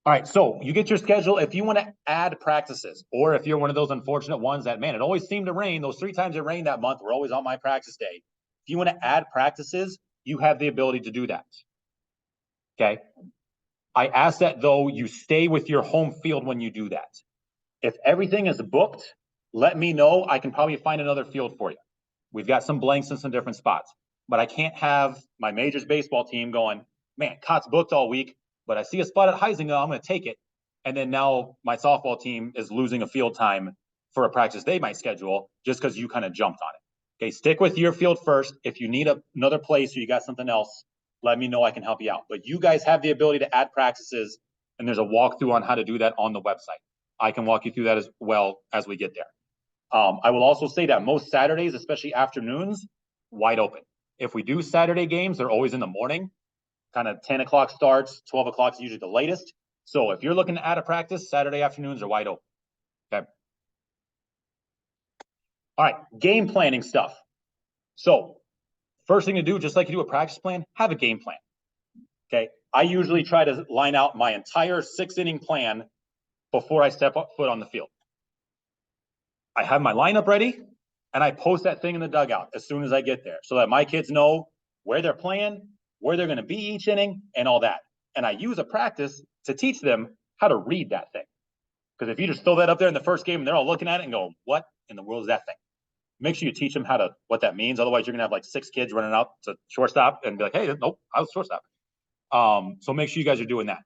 Speaker 1: All right, so you get your schedule. If you want to add practices, or if you're one of those unfortunate ones that, man, it always seemed to rain. Those 3 times it rained that month were always on my practice day. If you want to add practices, you have the ability to do that. Okay. I ask that, though, you stay with your home field when you do that. If everything is booked, let me know. I can probably find another field for you. We've got some blanks in some different spots, but I can't have my majors baseball team going, man, Cott's booked all week, but I see a spot at Heisinger, I'm going to take it. And then now my softball team is losing a field time for a practice they might schedule just because you kind of jumped on it. Okay, stick with your field first. If you need another place or you got something else, let me know. I can help you out. But you guys have the ability to add practices, and there's a walkthrough on how to do that on the website. I can walk you through that as well as we get there. I will also say that most Saturdays, especially afternoons, wide open. If we do Saturday games, they're always in the morning, kind of 10 o'clock starts, 12 o'clock is usually the latest. So if you're looking to add a practice, Saturday afternoons are wide open. Okay. All right, game planning stuff. So first thing to do, just like you do a practice plan, have a game plan. Okay. I usually try to line out my entire 6-inning plan before I step foot on the field. I have my lineup ready, and I post that thing in the dugout as soon as I get there so that my kids know where they're playing, where they're going to be each inning, and all that. And I use a practice to teach them how to read that thing. Because if you just throw that up there in the first game and they're all looking at it and go, what in the world is that thing? Make sure you teach them what that means. Otherwise, you're going to have like 6 kids running out to shortstop and be like, hey, nope, I was shortstop. So make sure you guys are doing that.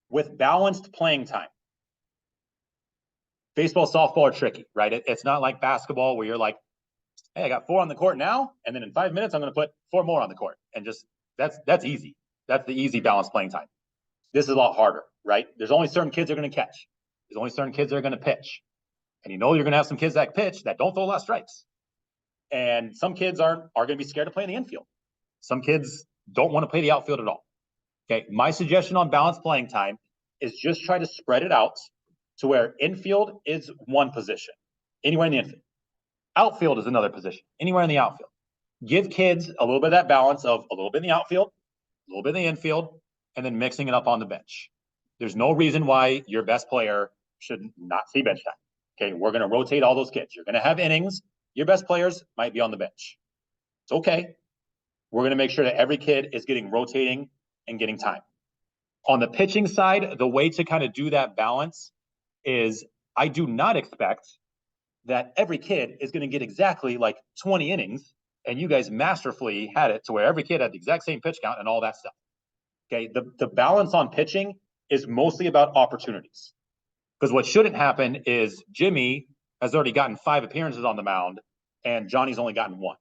Speaker 1: With balanced playing time. Baseball, softball are tricky, right? It's not like basketball where you're like, hey, I got 4 on the court now, and then in 5 minutes, I'm going to put 4 more on the court. And just, that's easy. That's the easy balanced playing time. This is a lot harder, right? There's only certain kids that are going to catch. There's only certain kids that are going to pitch. And you're going to have some kids that pitch that don't throw a lot of strikes. And some kids are going to be scared to play in the infield. Some kids don't want to play the outfield at all. Okay, my suggestion on balanced playing time is just try to spread it out to where infield is one position, anywhere in the infield. Outfield is another position, anywhere in the outfield. Give kids a little bit of that balance of a little bit in the outfield, a little bit in the infield, and then mixing it up on the bench. There's no reason why your best player should not see bench time. Okay, we're going to rotate all those kids. You're going to have innings. Your best players might be on the bench. It's okay. We're going to make sure that every kid is getting rotating and getting time. On the pitching side, the way to kind of do that balance is I do not expect that every kid is going to get exactly like 20 innings, and you guys masterfully had it to where every kid had the exact same pitch count and all that stuff. Okay, the balance on pitching is mostly about opportunities. Because what shouldn't happen is Jimmy has already gotten 5 appearances on the mound, and Johnny's only gotten 1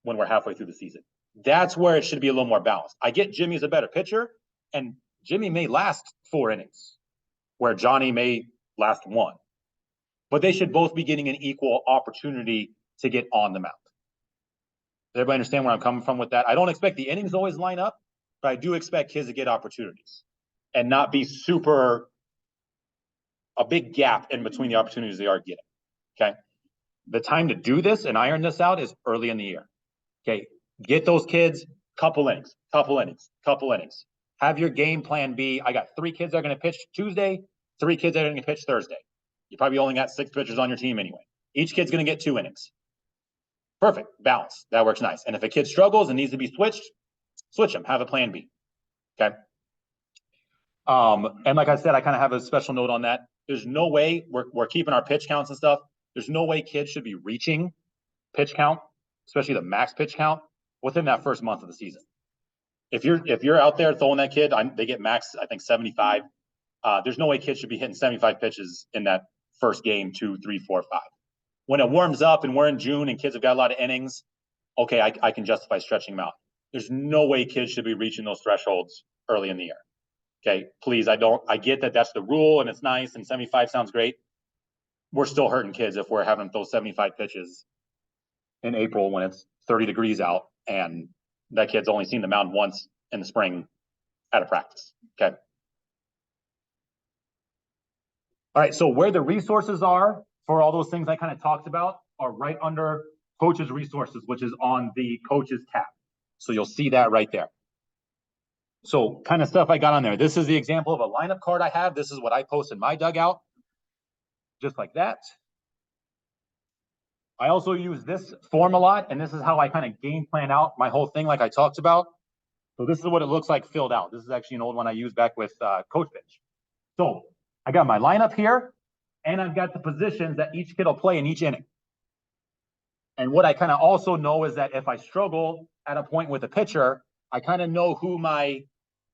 Speaker 1: when we're halfway through the season. That's where it should be a little more balanced. I get Jimmy's a better pitcher, and Jimmy may last 4 innings, where Johnny may last 1. But they should both be getting an equal opportunity to get on the mound. Does everybody understand where I'm coming from with that? I don't expect the innings always line up, but I do expect kids to get opportunities and not be a big gap in between the opportunities they are getting. Okay. The time to do this and iron this out is early in the year. Okay. Get those kids couple innings. Have your game plan be, I got 3 kids that are going to pitch Tuesday, 3 kids that are going to pitch Thursday. You probably only got 6 pitchers on your team anyway. Each kid's going to get 2 innings. Perfect. Balance. That works nice. And if a kid struggles and needs to be switched, switch them. Have a plan B. Okay. And like I said, I kind of have a special note on that. There's no way we're keeping our pitch counts and stuff. There's no way kids should be reaching pitch count, especially the max pitch count, within that first month of the season. If you're out there throwing that kid, they get max, I think 75. There's no way kids should be hitting 75 pitches in that first game, 2, 3, 4, 5. When it warms up and we're in June and kids have got a lot of innings, okay, I can justify stretching them out. There's no way kids should be reaching those thresholds early in the year. Okay, please, I get that that's the rule and it's nice and 75 sounds great. We're still hurting kids if we're having those 75 pitches in April when it's 30 degrees out and that kid's only seen the mound once in the spring at a practice. Okay. All right, so where the resources are for all those things I kind of talked about are right under Coaches Resources, which is on the Coaches tab. So you'll see that right there. So kind of stuff I got on there. This is the example of a lineup card I have. This is what I post in my dugout, just like that. I also use this form a lot, and this is how I kind of game plan out my whole thing like I talked about. So this is what it looks like filled out. This is actually an old one I used back with Coach Pitch. So I got my lineup here, and I've got the positions that each kid will play in each inning. And what I kind of also know is that if I struggle at a point with a pitcher, I kind of know who my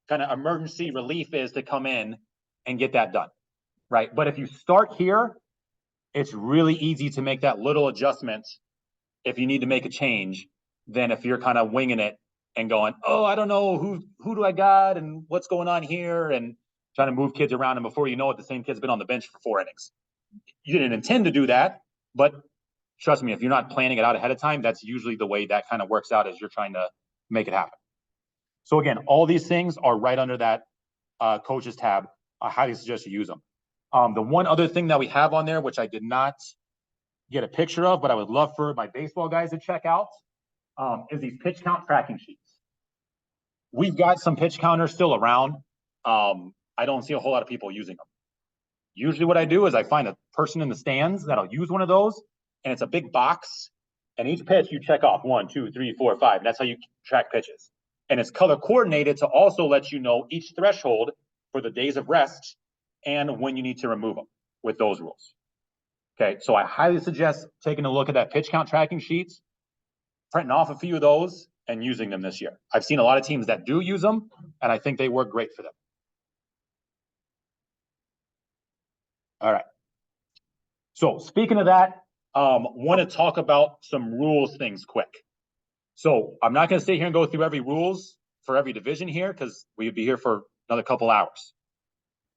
Speaker 1: kind of emergency relief is to come in and get that done, right? But if you start here, it's really easy to make that little adjustment if you need to make a change than if you're kind of winging it and going, oh, I don't know, who do I got and what's going on here, and trying to move kids around, and before you know it, the same kid's been on the bench for 4 innings. You didn't intend to do that, but trust me, if you're not planning it out ahead of time, that's usually the way that kind of works out as you're trying to make it happen. So again, all these things are right under that Coaches tab. I highly suggest you use them. The one other thing that we have on there, which I did not get a picture of, but I would love for my baseball guys to check out, is these pitch count tracking sheets. We've got some pitch counters still around. I don't see a whole lot of people using them. Usually what I do is I find a person in the stands that'll use one of those, and it's a big box, and each pitch you check off 1, 2, 3, 4, 5. That's how you track pitches. And it's color coordinated to also let you know each threshold for the days of rest and when you need to remove them with those rules. Okay, so I highly suggest taking a look at that pitch count tracking sheets, printing off a few of those, and using them this year. I've seen a lot of teams that do use them, and I think they work great for them. All right. So speaking of that, want to talk about some rules things quick. So I'm not going to sit here and go through every rules for every division here because we'd be here for another couple hours.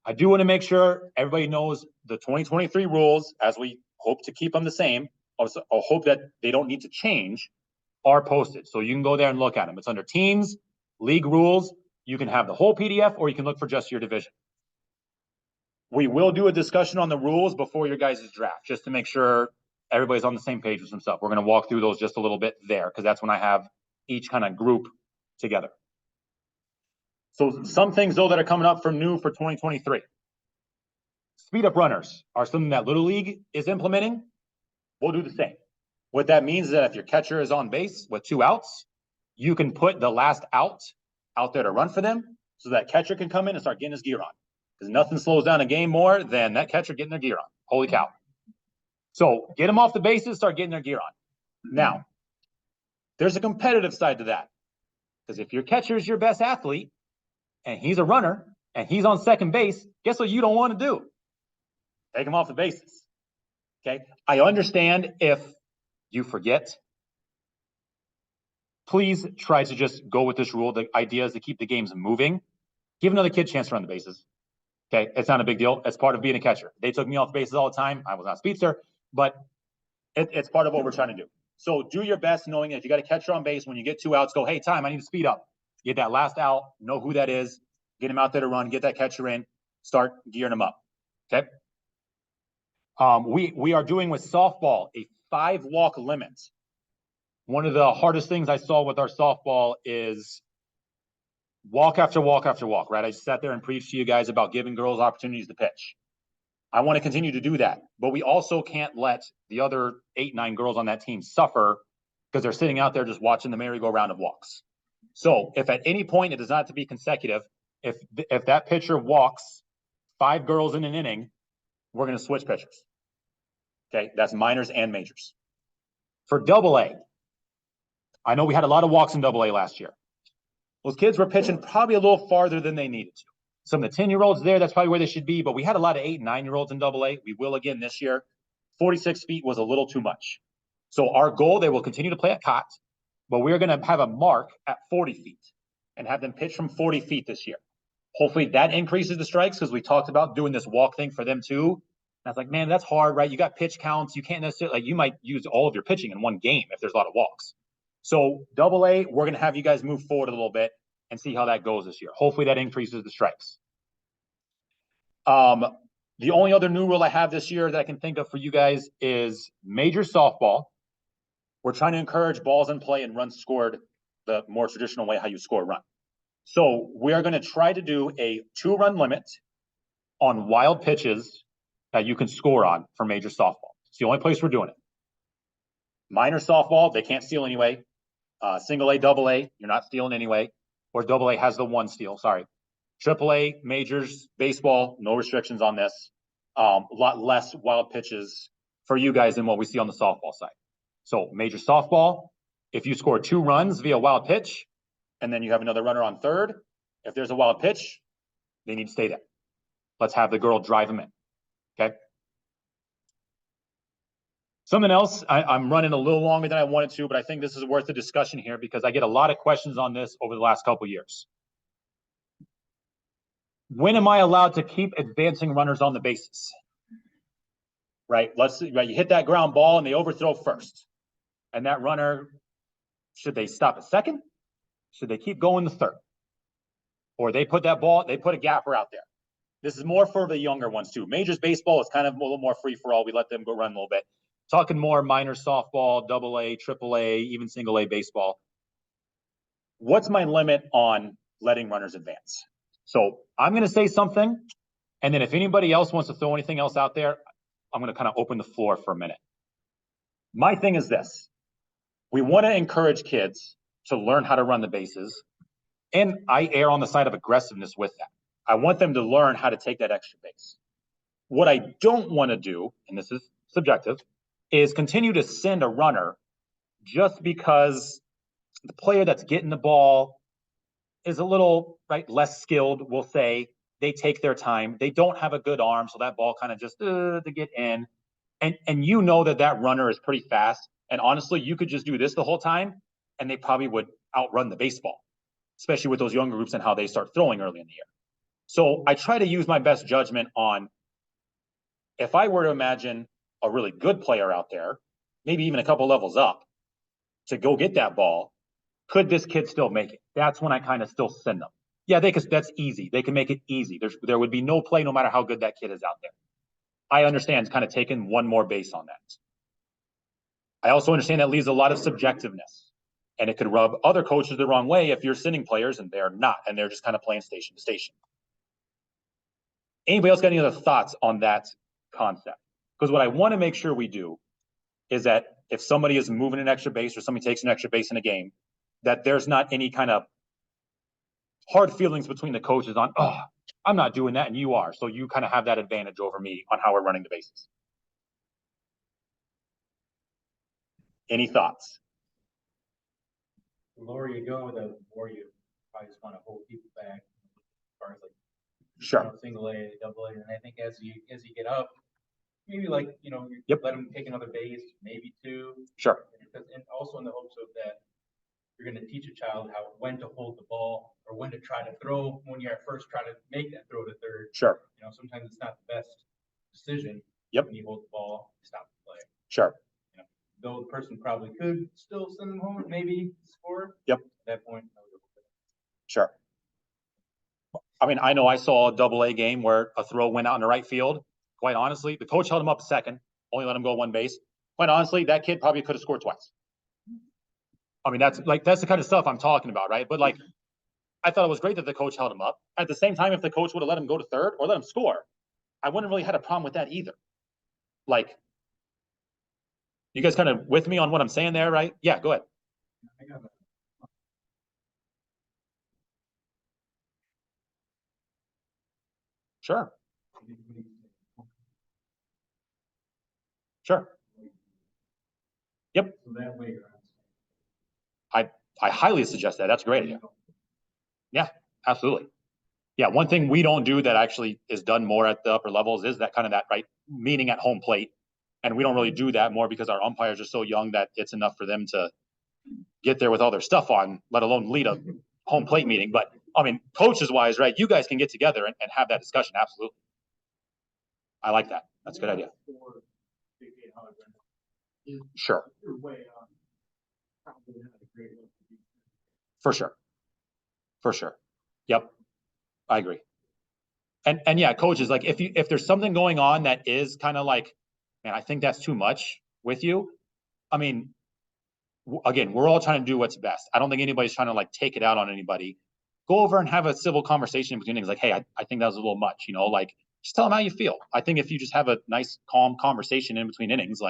Speaker 1: I do want to make sure everybody knows the 2023 rules, as we hope to keep them the same. Also, I hope that they don't need to change, are posted. So you can go there and look at them. It's under teams, league rules. You can have the whole PDF or you can look for just your division. We will do a discussion on the rules before your guys' draft, just to make sure everybody's on the same page with some stuff. We're going to walk through those just a little bit there because that's when I have each kind of group together. So some things, though, that are coming up for new for 2023. Speed up runners are something that Little League is implementing. We'll do the same. What that means is that if your catcher is on base with 2 outs, you can put the last out there to run for them so that catcher can come in and start getting his gear on. Because nothing slows down a game more than that catcher getting their gear on. Holy cow. So get them off the bases, start getting their gear on. Now, there's a competitive side to that. Because if your catcher is your best athlete, and he's a runner, and he's on second base, guess what you don't want to do? Take him off the bases. Okay? I understand if you forget. Please try to just go with this rule. The idea is to keep the games moving. Give another kid a chance to run the bases. Okay? It's not a big deal. It's part of being a catcher. They took me off the bases all the time. I was not a speedster, but it's part of what we're trying to do. So do your best knowing that if you got a catcher on base, when you get 2 outs, go, hey, time, I need to speed up. Get that last out, know who that is, get him out there to run, get that catcher in, start gearing him up. Okay? We are doing with softball a 5-walk limit. One of the hardest things I saw with our softball is walk after walk after walk, right? I just sat there and preached to you guys about giving girls opportunities to pitch. I want to continue to do that, but we also can't let the other 8, 9 girls on that team suffer because they're sitting out there just watching the merry-go-round of walks. So if at any point it does not have to be consecutive, if that pitcher walks 5 girls in an inning, we're going to switch pitchers. Okay, that's minors and majors. For AA, I know we had a lot of walks in AA last year. Those kids were pitching probably a little farther than they needed to. Some of the 10-year-olds there, that's probably where they should be, but we had a lot of 8 and 9-year-olds in AA. We will again this year. 46 feet was a little too much. So our goal, they will continue to play at cot, but we're going to have a mark at 40 feet and have them pitch from 40 feet this year. Hopefully that increases the strikes because we talked about doing this walk thing for them too. And I was like, man, that's hard, right? You got pitch counts. You can't necessarily, like, you might use all of your pitching in one game if there's a lot of walks. So AA, we're going to have you guys move forward a little bit and see how that goes this year. Hopefully that increases the strikes. The only other new rule I have this year that I can think of for you guys is major softball. We're trying to encourage balls in play and runs scored the more traditional way how you score a run. So we are going to try to do a 2-run limit on wild pitches that you can score on for major softball. It's the only place we're doing it. Minor softball, they can't steal anyway. Single A, double A, you're not stealing anyway. Or double A has the 1 steal, sorry. Triple A, majors, baseball, no restrictions on this. A lot less wild pitches for you guys than what we see on the softball side. So major softball, if you score 2 runs via wild pitch, and then you have another runner on third, if there's a wild pitch, they need to stay there. Let's have the girl drive them in, okay? Something else, I'm running a little longer than I wanted to, but I think this is worth a discussion here because I get a lot of questions on this over the last couple of years. When am I allowed to keep advancing runners on the bases? Right, you hit that ground ball and they overthrow first. And that runner, should they stop at second? Should they keep going to third? Or they put that ball, they put a gapper out there. This is more for the younger ones too. Majors baseball is kind of a little more free for all. We let them go run a little bit. Talking more minor softball, AA, AAA, even single A baseball. What's my limit on letting runners advance? So I'm going to say something, and then if anybody else wants to throw anything else out there, I'm going to kind of open the floor for a minute. My thing is this. We want to encourage kids to learn how to run the bases, And I err on the side of aggressiveness with that. I want them to learn how to take that extra base. What I don't want to do, and this is subjective, is continue to send a runner just because the player that's getting the ball is a little less skilled, we'll say. They take their time. They don't have a good arm, so that ball kind of just to get in. And you know that runner is pretty fast. And honestly, you could just do this the whole time, and they probably would outrun the baseball, especially with those younger groups and how they start throwing early in the year. So I try to use my best judgment on, if I were to imagine a really good player out there, maybe even a couple levels up, to go get that ball, could this kid still make it? That's when I kind of still send them. Yeah, that's easy. They can make it easy. There would be no play no matter how good that kid is out there. I understand kind of taking one more base on that. I also understand that leaves a lot of subjectiveness, and it could rub other coaches the wrong way if you're sending players and they're not, and they're just kind of playing station to station. Anybody else got any other thoughts on that concept? Because what I want to make sure we do is that if somebody is moving an extra base or somebody takes an extra base in a game, that there's not any kind of hard feelings between the coaches on, oh, I'm not doing that and you are. So you kind of have that advantage over me on how we're running the bases. Any thoughts?
Speaker 2: The lower you go, the more you probably just want to hold people back as far as
Speaker 1: sure,
Speaker 2: single A, double A. And I think as you get up, maybe you
Speaker 1: yep,
Speaker 2: let them take another base, maybe two.
Speaker 1: Sure.
Speaker 2: And also in the hopes of that you're going to teach a child when to hold the ball or when to try to throw when you're at first trying to make that throw to third.
Speaker 1: Sure.
Speaker 2: Sometimes it's not the best decision.
Speaker 1: Yep.
Speaker 2: When you hold the ball, stop the play.
Speaker 1: Sure.
Speaker 2: Though the person probably could still send them home and maybe score.
Speaker 1: Yep.
Speaker 2: At that point.
Speaker 1: Sure. I mean, I know I saw a double A game where a throw went out in the right field. Quite honestly, the coach held him up a second, only let him go one base. Quite honestly, that kid probably could have scored twice. I mean, that's the kind of stuff I'm talking about, right? But I thought it was great that the coach held him up. At the same time, if the coach would have let him go to third or let him score, I wouldn't really had a problem with that either. You guys kind of with me on what I'm saying there, right? Yeah, go ahead. Sure. Sure. Yep.
Speaker 2: So that way
Speaker 1: I highly suggest that. That's a great idea. Yeah, absolutely. Yeah, one thing we don't do that actually is done more at the upper levels is that meaning at home plate. And we don't really do that more because our umpires are so young that it's enough for them to get there with all their stuff on, let alone lead a home plate meeting. But I mean, coaches wise, right? You guys can get together and have that discussion. Absolutely. I like that. That's a good idea. Sure. For sure. For sure. Yep. I agree. And yeah, coaches, if there's something going on that is kind of man, I think that's too much with you. I mean, again, we're all trying to do what's best. I don't think anybody's trying to take it out on anybody. Go over and have a civil conversation between things hey, I think that was a little much, just tell them how you feel. I think if you just have a nice, calm conversation in between innings,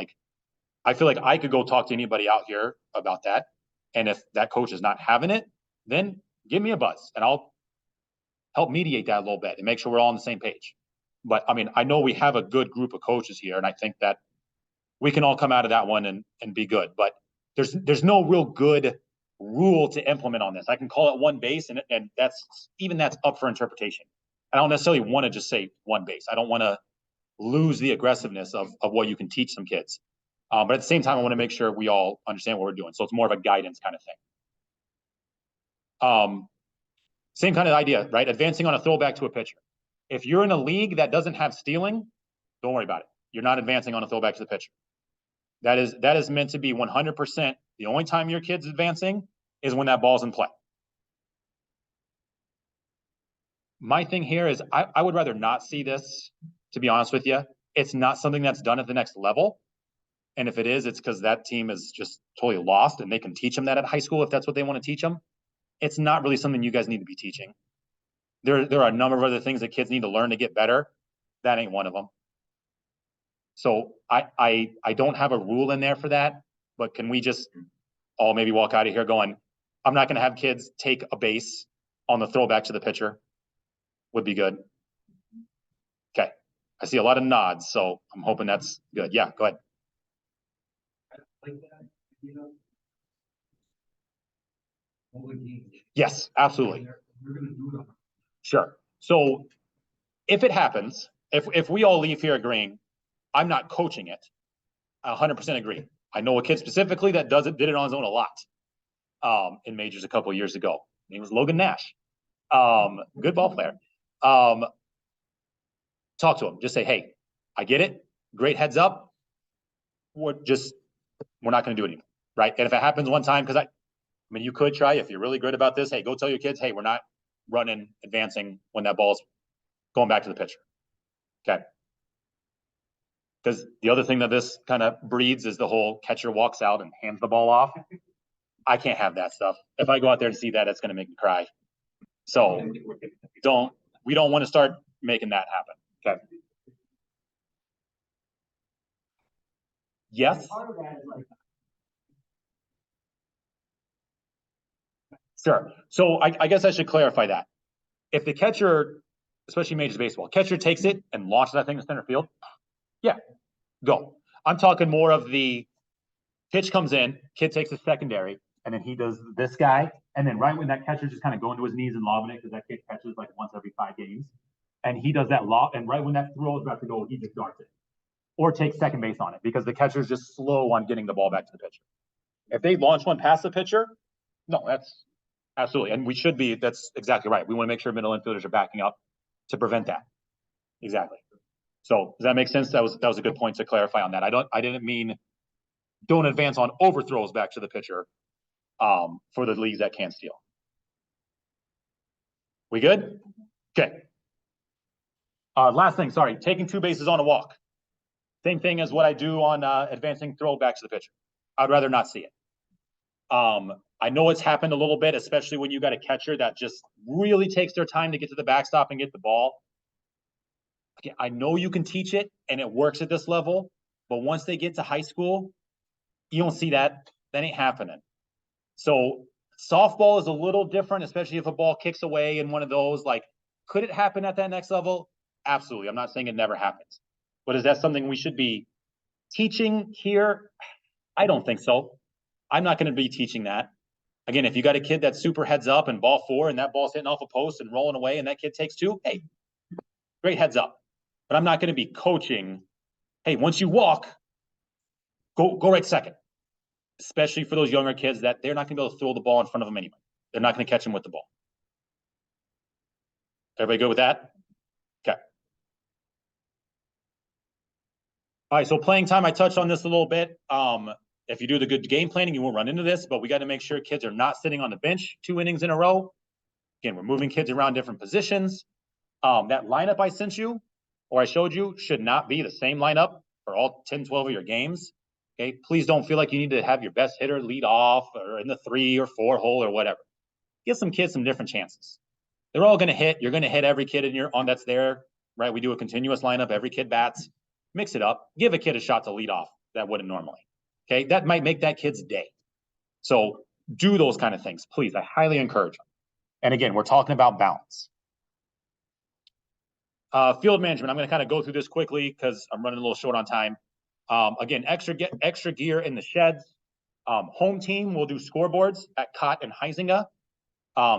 Speaker 1: I feel like I could go talk to anybody out here about that. And if that coach is not having it, then give me a buzz and I'll help mediate that a little bit and make sure we're all on the same page. But I mean, I know we have a good group of coaches here, and I think that we can all come out of that one and be good. But there's no real good rule to implement on this. I can call it one base, and that's up for interpretation. I don't necessarily want to just say one base. I don't want to lose the aggressiveness of what you can teach some kids. But at the same time, I want to make sure we all understand what we're doing. So it's more of a guidance kind of thing. Same kind of idea, right? Advancing on a throwback to a pitcher. If you're in a league that doesn't have stealing, don't worry about it. You're not advancing on a throwback to the pitcher. That is meant to be 100%. The only time your kid's advancing is when that ball's in play. My thing here is I would rather not see this, to be honest with you. It's not something that's done at the next level. And if it is, it's because that team is just totally lost and they can teach them that at high school if that's what they want to teach them. It's not really something you guys need to be teaching. There are a number of other things that kids need to learn to get better. That ain't one of them. So I don't have a rule in there for that, but can we just all maybe walk out of here going, I'm not going to have kids take a base on the throwback to the pitcher would be good. Okay. I see a lot of nods, so I'm hoping that's good. Yeah, go ahead. Yes, absolutely. Sure. So if it happens, if we all leave here agreeing, I'm not coaching it, I 100% agree. I know a kid specifically that did it on his own a lot in majors a couple of years ago. His name was Logan Nash. Good ball player. Talk to him. Just say, hey, I get it. Great heads up. We're not going to do it anymore, right? And if it happens one time, because I mean, you could try if you're really good about this. Hey, go tell your kids, hey, we're not running, advancing when that ball's going back to the pitcher. Okay. Because the other thing that this kind of breeds is the whole catcher walks out and hands the ball off. I can't have that stuff. If I go out there and see that, it's going to make me cry. So we don't want to start making that happen. Okay. Yes. Sure. So I guess I should clarify that. If the catcher, especially major baseball, catcher takes it and launches that thing to center field, yeah, go. I'm talking more of the pitch comes in, kid takes a secondary, and then he does this guy, and then right when that catcher just kind of going to his knees and lobbing it, because that kid catches like once every 5 games, and he does that lob, and right when that throw is about to go, he just darts it. Or takes second base on it, because the catcher's just slow on getting the ball back to the pitcher. If they launch one past the pitcher, no, that's absolutely. And we should be, that's exactly right. We want to make sure middle infielders are backing up to prevent that. Exactly. So does that make sense? That was a good point to clarify on that. I didn't mean don't advance on overthrows back to the pitcher for the leagues that can't steal. We good? Okay. Last thing, sorry, taking 2 bases on a walk. Same thing as what I do on advancing throw back to the pitcher. I'd rather not see it. I know it's happened a little bit, especially when you got a catcher that just really takes their time to get to the backstop and get the ball. Okay, I know you can teach it and it works at this level, but once they get to high school, you don't see that. That ain't happening. So softball is a little different, especially if a ball kicks away in one of those. Like, could it happen at that next level? Absolutely. I'm not saying it never happens. But is that something we should be teaching here? I don't think so. I'm not going to be teaching that. Again, if you got a kid that's super heads up and ball 4 and that ball's hitting off a post and rolling away and that kid takes 2, hey, great heads up. But I'm not going to be coaching, hey, once you walk, go right second. Especially for those younger kids that they're not going to be able to throw the ball in front of them anyway. They're not going to catch them with the ball. Everybody good with that? Okay. All right, so playing time, I touched on this a little bit. If you do the good game planning, you won't run into this, but we got to make sure kids are not sitting on the bench 2 innings in a row. Again, we're moving kids around different positions. That lineup I sent you, or I showed you, should not be the same lineup for all 10, 12 of your games. Okay, please don't feel like you need to have your best hitter lead off or in the 3 or 4 hole or whatever. Give some kids some different chances. They're all going to hit. You're going to hit every kid in your on that's there, right? We do a continuous lineup. Every kid bats. Mix it up. Give a kid a shot to lead off that wouldn't normally. Okay, that might make that kid's day. So do those kind of things, please. I highly encourage them. And again, we're talking about balance. Field management. I'm going to kind of go through this quickly because I'm running a little short on time. Again, extra gear in the sheds. Home team will do scoreboards at Cott and Huizinga.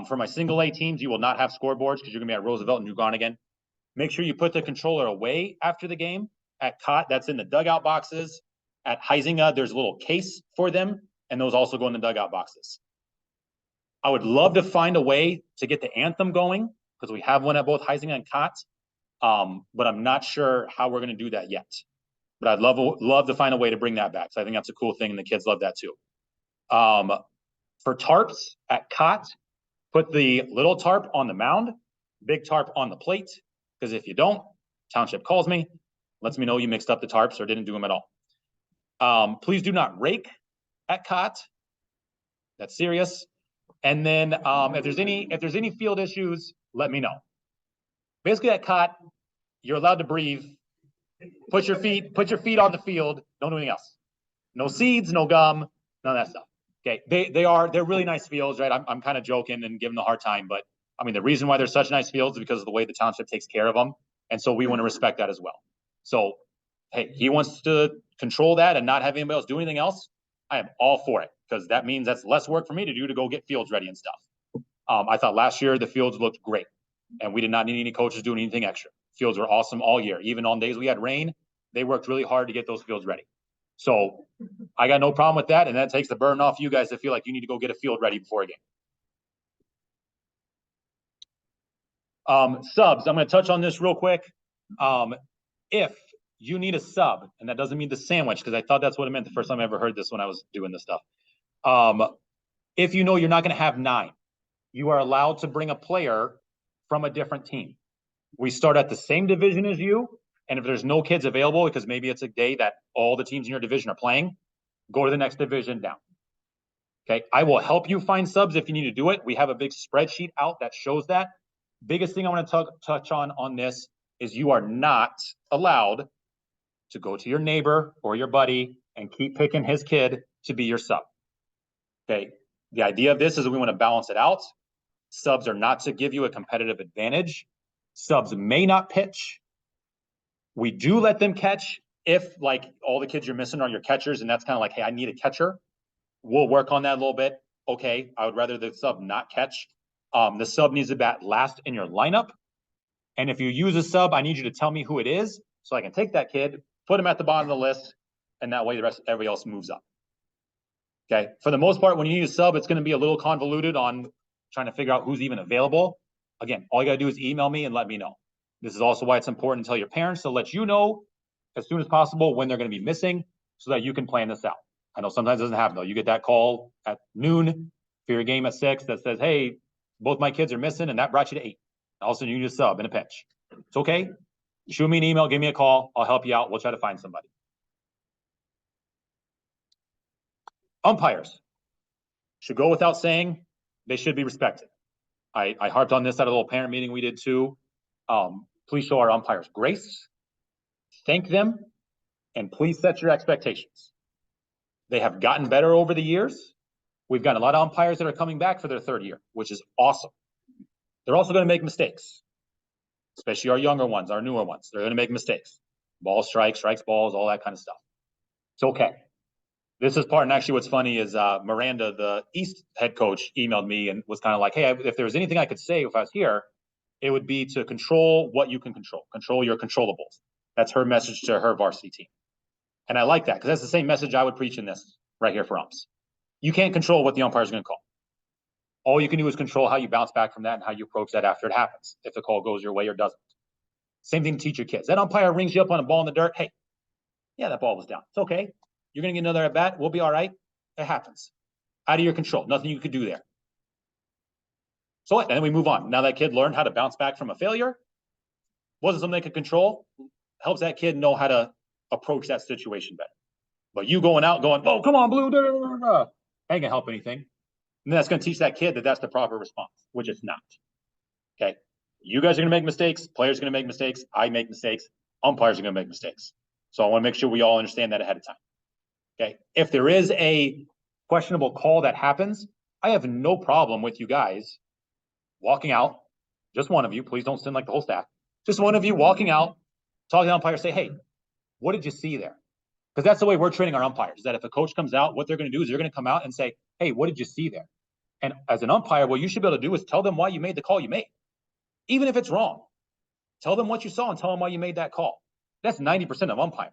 Speaker 1: For my single A teams, you will not have scoreboards because you're going to be at Roosevelt and New Groningen. Make sure you put the controller away after the game. At Cott, that's in the dugout boxes. At Huizinga, there's a little case for them, and those also go in the dugout boxes. I would love to find a way to get the anthem going because we have one at both Huizinga and Cott, but I'm not sure how we're going to do that yet. But I'd love to find a way to bring that back. So I think that's a cool thing, and the kids love that too. For tarps at Cott, put the little tarp on the mound, big tarp on the plate, because if you don't, township calls me, lets me know you mixed up the tarps or didn't do them at all. Please do not rake at Cott. That's serious. And then if there's any field issues, let me know. Basically at Cott, you're allowed to breathe. Put your feet on the field. Don't do anything else. No seeds, no gum, none of that stuff. Okay, they're really nice fields, right? I'm kind of joking and giving them a hard time, but I mean, the reason why there's such nice fields is because of the way the township takes care of them. And so we want to respect that as well. So, hey, he wants to control that and not have anybody else do anything else. I am all for it because that means that's less work for me to do to go get fields ready and stuff. I thought last year the fields looked great and we did not need any coaches doing anything extra. Fields were awesome all year. Even on days we had rain, they worked really hard to get those fields ready. So I got no problem with that. And that takes the burden off you guys to feel like you need to go get a field ready before a game. Subs, I'm going to touch on this real quick. If you need a sub, and that doesn't mean the sandwich, because I thought that's what it meant the first time I ever heard this when I was doing this stuff. If you know you're not going to have 9, you are allowed to bring a player from a different team. We start at the same division as you, and if there's no kids available, because maybe it's a day that all the teams in your division are playing, go to the next division down. Okay, I will help you find subs if you need to do it. We have a big spreadsheet out that shows that. Biggest thing I want to touch on this is you are not allowed to go to your neighbor or your buddy and keep picking his kid to be your sub. Okay, the idea of this is that we want to balance it out. Subs are not to give you a competitive advantage. Subs may not pitch. We do let them catch if like all the kids you're missing are your catchers, and that's kind of like, hey, I need a catcher. We'll work on that a little bit. Okay, I would rather the sub not catch. The sub needs to bat last in your lineup. And if you use a sub, I need you to tell me who it is so I can take that kid, put him at the bottom of the list, and that way the rest everybody else moves up. Okay. For the most part, when you use a sub, it's going to be a little convoluted on trying to figure out who's even available. Again, all you got to do is email me and let me know. This is also why it's important to tell your parents to let you know as soon as possible when they're going to be missing so that you can plan this out. I know sometimes it doesn't happen though. You get that call at noon for your game at 6 that says, hey, both my kids are missing, and that brought you to 8. All of a sudden, you need a sub in a pinch. It's okay. Shoot me an email, give me a call. I'll help you out. We'll try to find somebody. Umpires should go without saying. They should be respected. I harped on this at a little parent meeting we did too. Please show our umpires grace. Thank them. And please set your expectations. They have gotten better over the years. We've got a lot of umpires that are coming back for their 3rd year, which is awesome. They're also going to make mistakes, especially our younger ones, our newer ones. They're going to make mistakes. Ball strikes, balls, all that kind of stuff. It's okay. This is part, and actually what's funny is Miranda, the East head coach, emailed me and was kind of like, hey, if there was anything I could say if I was here, it would be to control what you can control your controllables. That's her message to her varsity team. And I like that because that's the same message I would preach in this right here for umps. You can't control what the umpire is going to call. All you can do is control how you bounce back from that and how you approach that after it happens, if the call goes your way or doesn't. Same thing to teach your kids. That umpire rings you up on a ball in the dirt. Hey, yeah, that ball was down. It's okay. You're going to get another at bat. We'll be all right. It happens. Out of your control. Nothing you could do there. So what? And then we move on. Now that kid learned how to bounce back from a failure. Wasn't something they could control. Helps that kid know how to approach that situation better. But you going out going, oh, come on, Blue. Da, da, da, da. Ain't going to help anything. And that's going to teach that kid that that's the proper response, which it's not. Okay. You guys are going to make mistakes. Players are going to make mistakes. I make mistakes. Umpires are going to make mistakes. So I want to make sure we all understand that ahead of time. Okay. If there is a questionable call that happens, I have no problem with you guys walking out. Just one of you. Please don't send like the whole staff. Just one of you walking out, talking to the umpire, say, hey, what did you see there? Because that's the way we're training our umpires, is that if a coach comes out, what they're going to do is they're going to come out and say, hey, what did you see there? And as an umpire, what you should be able to do is tell them why you made the call you made. Even if it's wrong. Tell them what you saw and tell them why you made that call. That's 90% of umpire.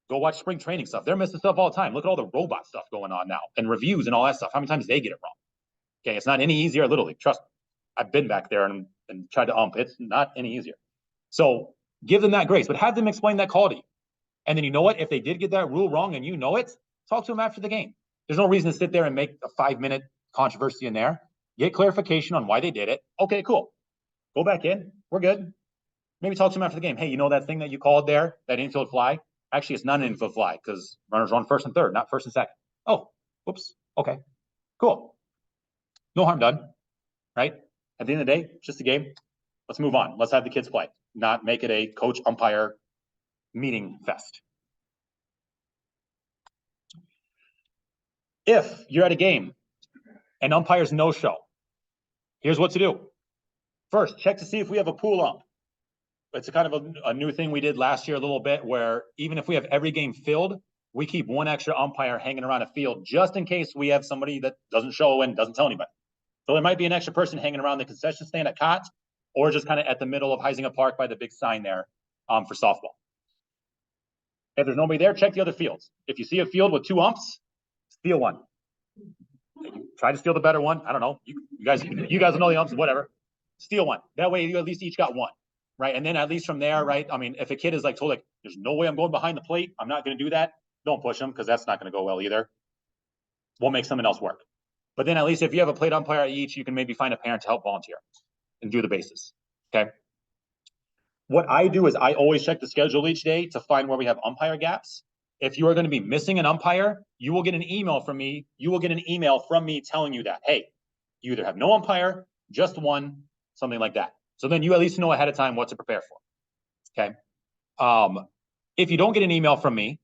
Speaker 1: Go watch spring training stuff. They're missing stuff all the time. Look at all the robot stuff going on now and reviews and all that stuff. How many times they get it wrong? Okay, it's not any easier, literally. Trust me. I've been back there and tried to ump. It's not any easier. So give them that grace, but have them explain that call to you. And then you know what? If they did get that rule wrong and you know it, talk to them after the game. There's no reason to sit there and make a 5-minute controversy in there. Get clarification on why they did it. Okay, cool. Go back in. We're good. Maybe talk to them after the game. Hey, you know that thing that you called there, that infield fly? Actually, it's not an infield fly because runners run 1st and 3rd, not 1st and 2nd. Oh, whoops. Okay, cool. No harm done, right? At the end of the day, it's just a game. Let's move on. Let's have the kids play, not make it a coach umpire meeting fest. If you're at a game and umpires no show, here's what to do. First, check to see if we have a pool ump. It's a kind of a new thing we did last year a little bit, where even if we have every game filled, we keep one extra umpire hanging around a field just in case we have somebody that doesn't show and doesn't tell anybody. So there might be an extra person hanging around the concession stand at Cott, or just kind of at the middle of Heisinger Park by the big sign there for softball. If there's nobody there, check the other fields. If you see a field with 2 umps, steal one. Try to steal the better one. I don't know. You guys know the umps, whatever. Steal one. That way you at least each got one, right? And then at least from there, right? I mean, if a kid is like told like, there's no way I'm going behind the plate, I'm not going to do that. Don't push them, because that's not going to go well either. We'll make something else work. But then at least if you have a plate umpire at each, you can maybe find a parent to help volunteer and do the bases. Okay. What I do is I always check the schedule each day to find where we have umpire gaps. If you are going to be missing an umpire, you will get an email from me. You will get an email from me telling you that, hey, you either have no umpire, just one, something like that. So then you at least know ahead of time what to prepare for. Okay. If you don't get an email from me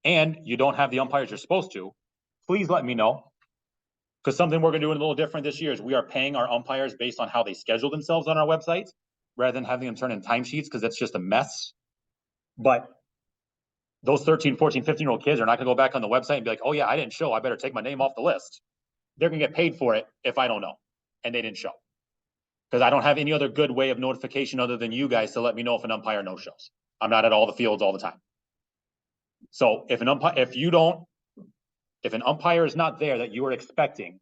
Speaker 1: and you don't have the umpires you're supposed to, please let me know. Because something we're going to do a little different this year is we are paying our umpires based on how they schedule themselves on our website, rather than having them turn in timesheets, because that's just a mess. But those 13, 14, 15-year-old kids are not going to go back on the website and be like, oh yeah, I didn't show, I better take my name off the list. They're going to get paid for it if I don't know and they didn't show. Because I don't have any other good way of notification other than you guys to let me know if an umpire no shows. I'm not at all the fields all the time. So if an umpire is not there that you are expecting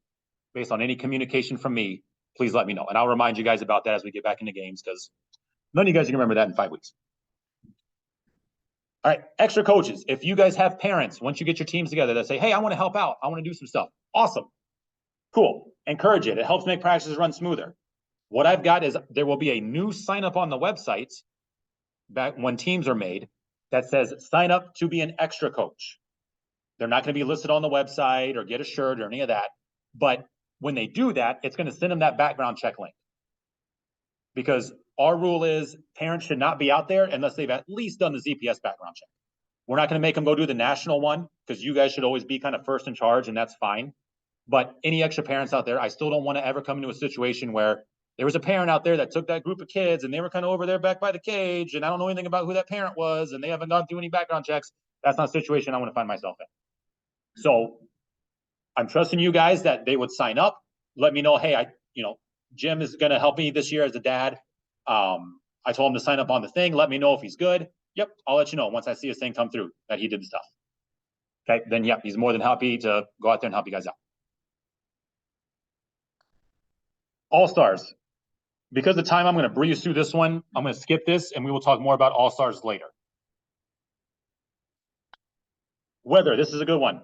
Speaker 1: based on any communication from me, please let me know. And I'll remind you guys about that as we get back into games, because none of you guys can remember that in 5 weeks. All right, extra coaches. If you guys have parents, once you get your teams together that say, hey, I want to help out, I want to do some stuff. Awesome. Cool. Encourage it. It helps make practices run smoother. What I've got is there will be a new sign up on the website back when teams are made that says sign up to be an extra coach. They're not going to be listed on the website or get a shirt or any of that. But when they do that, it's going to send them that background check link. Because our rule is parents should not be out there unless they've at least done the ZPS background check. We're not going to make them go do the national one, because you guys should always be kind of first in charge, and that's fine. But any extra parents out there, I still don't want to ever come into a situation where there was a parent out there that took that group of kids and they were kind of over there back by the cage, and I don't know anything about who that parent was, and they haven't gone through any background checks. That's not a situation I want to find myself in. So I'm trusting you guys that they would sign up. Let me know, hey, Jim is going to help me this year as a dad. I told him to sign up on the thing. Let me know if he's good. Yep, I'll let you know once I see his thing come through that he did the stuff. Okay, then yep, he's more than happy to go out there and help you guys out. All-Stars. Because of time, I'm going to breeze through this one. I'm going to skip this, and we will talk more about All-Stars later. Weather, this is a good one.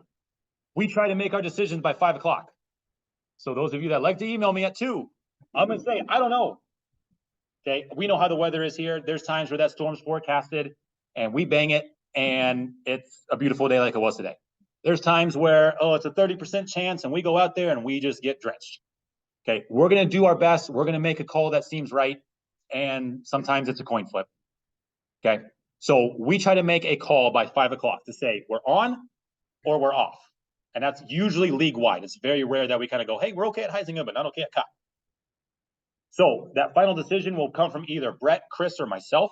Speaker 1: We try to make our decisions by 5 o'clock. So those of you that like to email me at 2, I'm going to say, I don't know. Okay, we know how the weather is here. There's times where that storm's forecasted, and we bang it, and it's a beautiful day like it was today. There's times where, oh, it's a 30% chance, and we go out there and we just get drenched. Okay, we're going to do our best. We're going to make a call that seems right, and sometimes it's a coin flip. Okay, so we try to make a call by 5 o'clock to say we're on or we're off. And that's usually league-wide. It's very rare that we kind of go, hey, we're okay at Heisinger, but not okay at Cott. So that final decision will come from either Brett, Chris, or myself.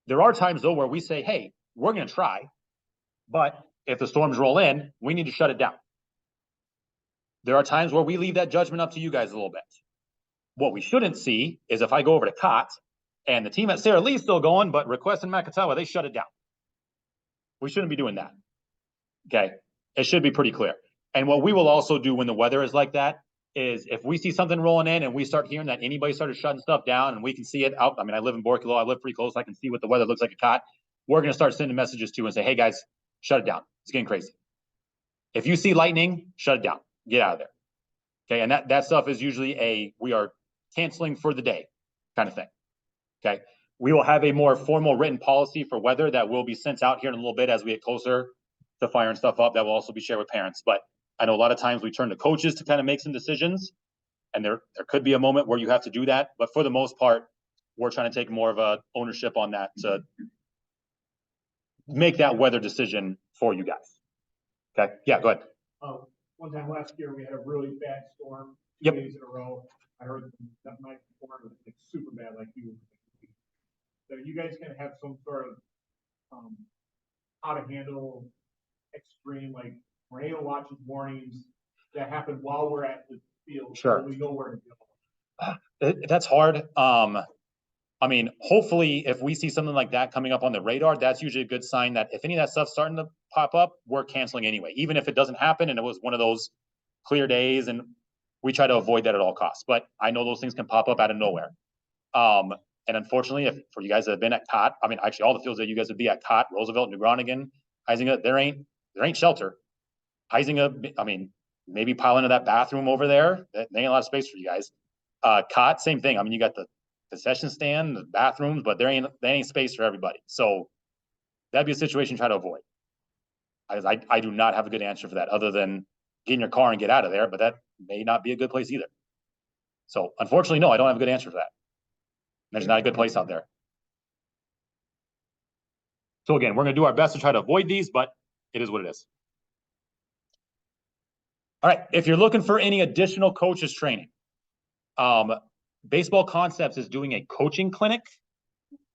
Speaker 1: There are times, though, where we say, hey, we're going to try, but if the storms roll in, we need to shut it down. There are times where we leave that judgment up to you guys a little bit. What we shouldn't see is if I go over to Cott and the team at Sarah Lee's still going, but Request and Makatawa, they shut it down. We shouldn't be doing that. Okay, it should be pretty clear. And what we will also do when the weather is like that is if we see something rolling in and we start hearing that anybody started shutting stuff down and we can see it out. I mean, I live in Borculo. I live pretty close. I can see what the weather looks like at Cott. We're going to start sending messages to and say, hey guys, shut it down. It's getting crazy. If you see lightning, shut it down. Get out of there. Okay, and that stuff is usually we are canceling for the day kind of thing. Okay, we will have a more formal written policy for weather that will be sent out here in a little bit as we get closer to firing stuff up. That will also be shared with parents. But I know a lot of times we turn to coaches to kind of make some decisions, and there could be a moment where you have to do that. But for the most part, we're trying to take more of a ownership on that to make that weather decision for you guys. Okay, yeah, go ahead.
Speaker 3: One time last year, we had a really bad storm, 2
Speaker 1: Yep.
Speaker 3: days in a row. I heard that might be like super bad, like you. So you guys can have some sort of how to handle extreme like tornado watches warnings that happen while we're at the field.
Speaker 1: Sure.
Speaker 3: So we know where to go.
Speaker 1: That's hard. I mean, hopefully if we see something like that coming up on the radar, that's usually a good sign that if any of that stuff's starting to pop up, we're canceling anyway, even if it doesn't happen and it was one of those clear days, and we try to avoid that at all costs. But I know those things can pop up out of nowhere. And unfortunately, if for you guys that have been at COT, I mean, actually all the fields that you guys would be at COT, Roosevelt, New Groningen, Huizinga, there ain't shelter. Huizinga, I mean, maybe pile into that bathroom over there. There ain't a lot of space for you guys. COT, same thing. I mean, you got the concession stand, the bathrooms, but there ain't space for everybody. So that'd be a situation to try to avoid. I do not have a good answer for that other than get in your car and get out of there, but that may not be a good place either. So unfortunately, no, I don't have a good answer for that. There's not a good place out there. So again, we're going to do our best to try to avoid these, but it is what it is. All right, if you're looking for any additional coaches training, Baseball Concepts is doing a coaching clinic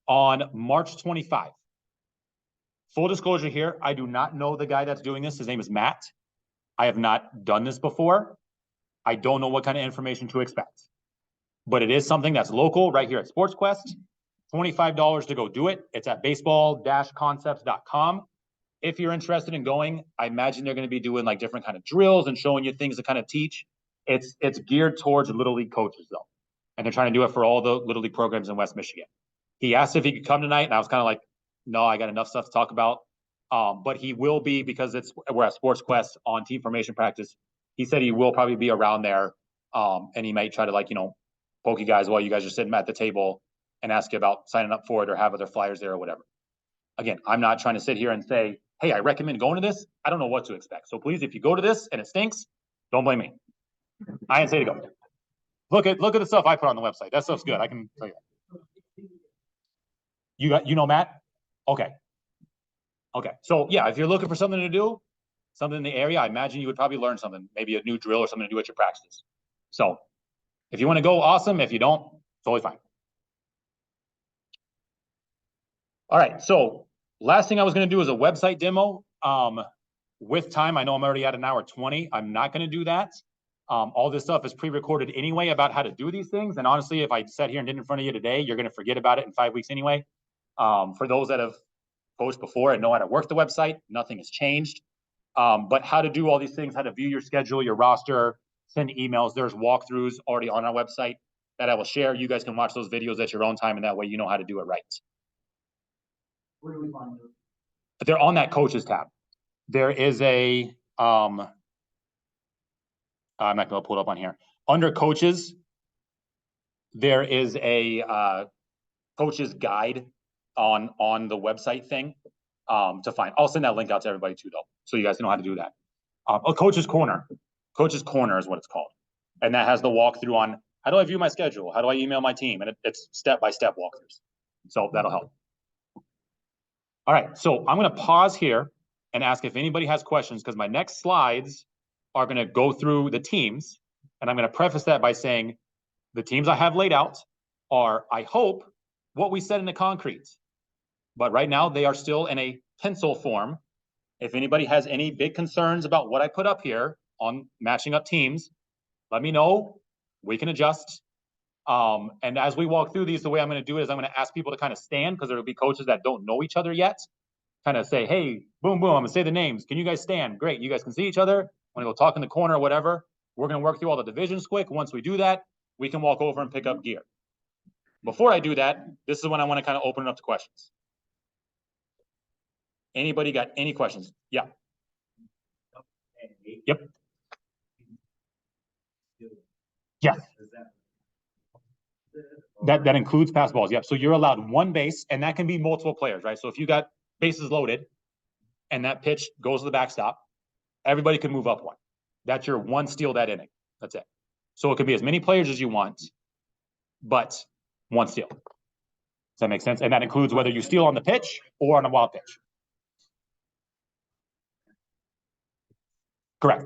Speaker 1: on March 25. Full disclosure here, I do not know the guy that's doing this. His name is Matt. I have not done this before. I don't know what kind of information to expect. But it is something that's local right here at Sports Quest. $25 to go do it. It's at baseball-concepts.com. If you're interested in going, I imagine they're going to be doing like different kind of drills and showing you things to kind of teach. It's geared towards Little League coaches though. And they're trying to do it for all the Little League programs in West Michigan. He asked if he could come tonight, and I was kind of like, no, I got enough stuff to talk about. But he will be, because we're at Sports Quest on team formation practice. He said he will probably be around there. And he might try to poke you guys while you guys are sitting at the table and ask you about signing up for it or have other flyers there or whatever. Again, I'm not trying to sit here and say, hey, I recommend going to this. I don't know what to expect. So please, if you go to this and it stinks, don't blame me. I didn't say to go. Look at the stuff I put on the website. That stuff's good. I can tell you that. You know Matt? Okay. Okay. So yeah, if you're looking for something to do, something in the area, I imagine you would probably learn something, maybe a new drill or something to do at your practices. So if you want to go, awesome. If you don't, totally fine. All right. So last thing I was going to do is a website demo. With time, I know I'm already at 1:20. I'm not going to do that. All this stuff is pre-recorded anyway about how to do these things. And honestly, if I sat here and did it in front of you today, you're going to forget about it in 5 weeks anyway. For those that have coached before and know how to work the website, nothing has changed. But how to do all these things, how to view your schedule, your roster, send emails, there's walkthroughs already on our website that I will share. You guys can watch those videos at your own time, and that way you know how to do it right.
Speaker 3: Where do we find those?
Speaker 1: They're on that coaches tab. There is a, I'm not going to pull it up on here. Under coaches, there is a coaches guide on the website thing to find. I'll send that link out to everybody too, though, so you guys know how to do that. A coach's corner. Coach's corner is what it's called. And that has the walkthrough on how do I view my schedule? How do I email my team? And it's step-by-step walkthroughs. So that'll help. All right, so I'm going to pause here and ask if anybody has questions, because my next slides are going to go through the teams. And I'm going to preface that by saying the teams I have laid out are, I hope, what we said in the concrete. But right now, they are still in a pencil form. If anybody has any big concerns about what I put up here on matching up teams, let me know. We can adjust. And as we walk through these, the way I'm going to do it is I'm going to ask people to kind of stand, because there will be coaches that don't know each other yet. Kind of say, hey, boom, boom, I'm going to say the names. Can you guys stand? Great. You guys can see each other. I'm going to go talk in the corner or whatever. We're going to work through all the divisions quick. Once we do that, we can walk over and pick up gear. Before I do that, this is when I want to kind of open it up to questions. Anybody got any questions? Yeah. Yep. Yes. That includes pass balls. Yep. So you're allowed one base, and that can be multiple players, right? So if you got bases loaded and that pitch goes to the backstop, everybody can move up one. That's your one steal that inning. That's it. So it could be as many players as you want, but one steal. Does that make sense? And that includes whether you steal on the pitch or on a wild pitch. Correct.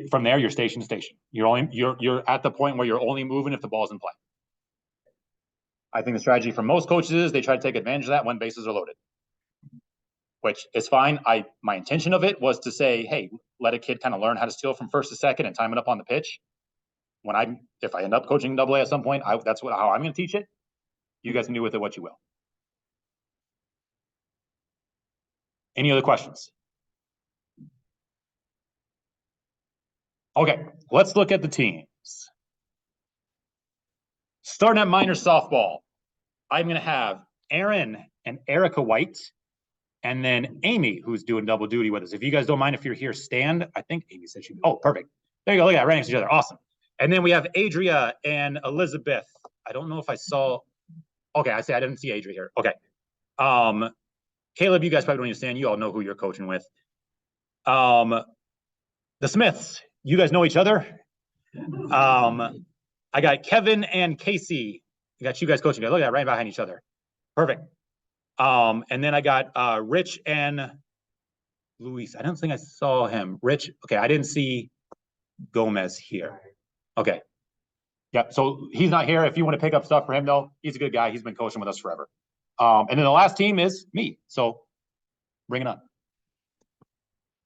Speaker 1: From there, you're station to station. You're at the point where you're only moving if the ball's in play. I think the strategy for most coaches is they try to take advantage of that when bases are loaded, which is fine. My intention of it was to say, hey, let a kid kind of learn how to steal from first to second and time it up on the pitch. If I end up coaching AA at some point, that's how I'm going to teach it. You guys can do with it what you will. Any other questions? Okay, let's look at the teams. Starting at minor softball, I'm going to have Aaron and Erica White, and then Amy, who's doing double duty with us. If you guys don't mind, if you're here, stand. I think Amy said she. Oh, perfect. There you go. Look at that, right next to each other. Awesome. And then we have Adria and Elizabeth. I don't know if I saw. Okay, I didn't see Adria here. Okay. Caleb, you guys probably don't understand. You all know who you're coaching with. The Smiths, you guys know each other. I got Kevin and Casey. I got you guys coaching. Look at that, right behind each other. Perfect. And then I got Rich and Luis. I don't think I saw him. Rich. Okay, I didn't see Gomez here. Okay. Yeah, so he's not here. If you want to pick up stuff for him, though, he's a good guy. He's been coaching with us forever. And then the last team is me. So bring it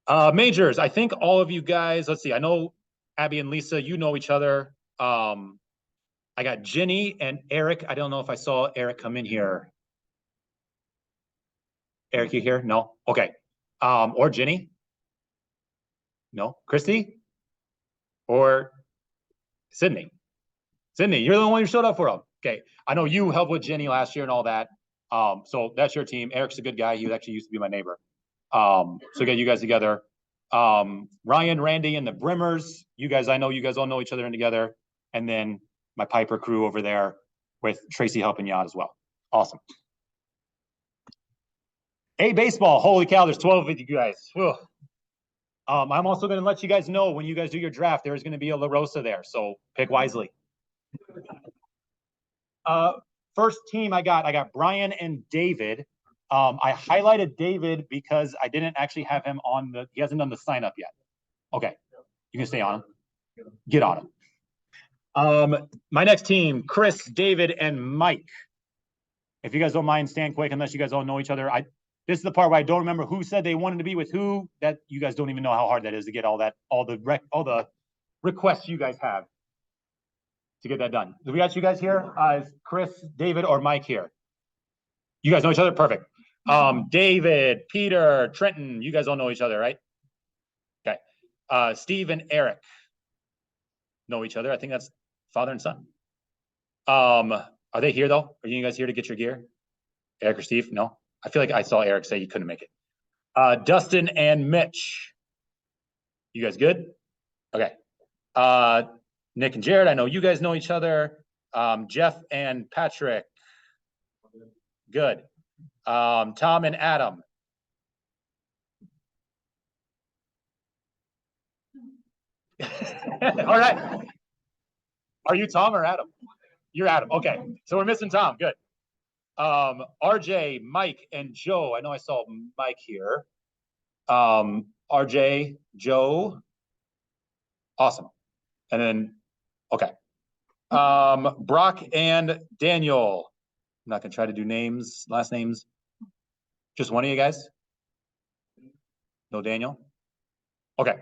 Speaker 1: on. Majors. I think all of you guys, let's see. I know Abby and Lisa, you know each other. I got Jenny and Eric. I don't know if I saw Eric come in here. Eric, you here? No? Okay. Or Jenny? No? Christy? Or Sydney? Sydney, you're the one who showed up for them. Okay. I know you helped with Jenny last year and all that. So that's your team. Eric's a good guy. He actually used to be my neighbor. So get you guys together. Ryan, Randy, and the Brimmers. I know you guys all know each other and together. And then my Piper crew over there with Tracy helping you out as well. Awesome. A baseball. Holy cow, there's 12 of you guys. I'm also going to let you guys know when you guys do your draft, there's going to be a La Rosa there. So pick wisely. First team I got Brian and David. I highlighted David because I didn't actually have him on he hasn't done the sign up yet. Okay. You can stay on him. Get on him. My next team, Chris, David, and Mike. If you guys don't mind, stand quick unless you guys all know each other. This is the part where I don't remember who said they wanted to be with who. That you guys don't even know how hard that is to get all the requests you guys have to get that done. Do we got you guys here? Is Chris, David, or Mike here? You guys know each other? Perfect. David, Peter, Trenton, you guys all know each other, right? Okay. Steve and Eric know each other. I think that's father and son. Are they here though? Are you guys here to get your gear? Eric or Steve? No? I feel like I saw Eric say he couldn't make it. Dustin and Mitch. You guys good? Okay. Nick and Jared, I know you guys know each other. Jeff and Patrick. Good. Tom and Adam. All right. Are you Tom or Adam? You're Adam. Okay. So we're missing Tom. Good. RJ, Mike, and Joe. I know I saw Mike here. RJ, Joe. Awesome. And then, okay. Brock and Daniel. I'm not going to try to do names, last names. Just one of you guys? No Daniel? Okay.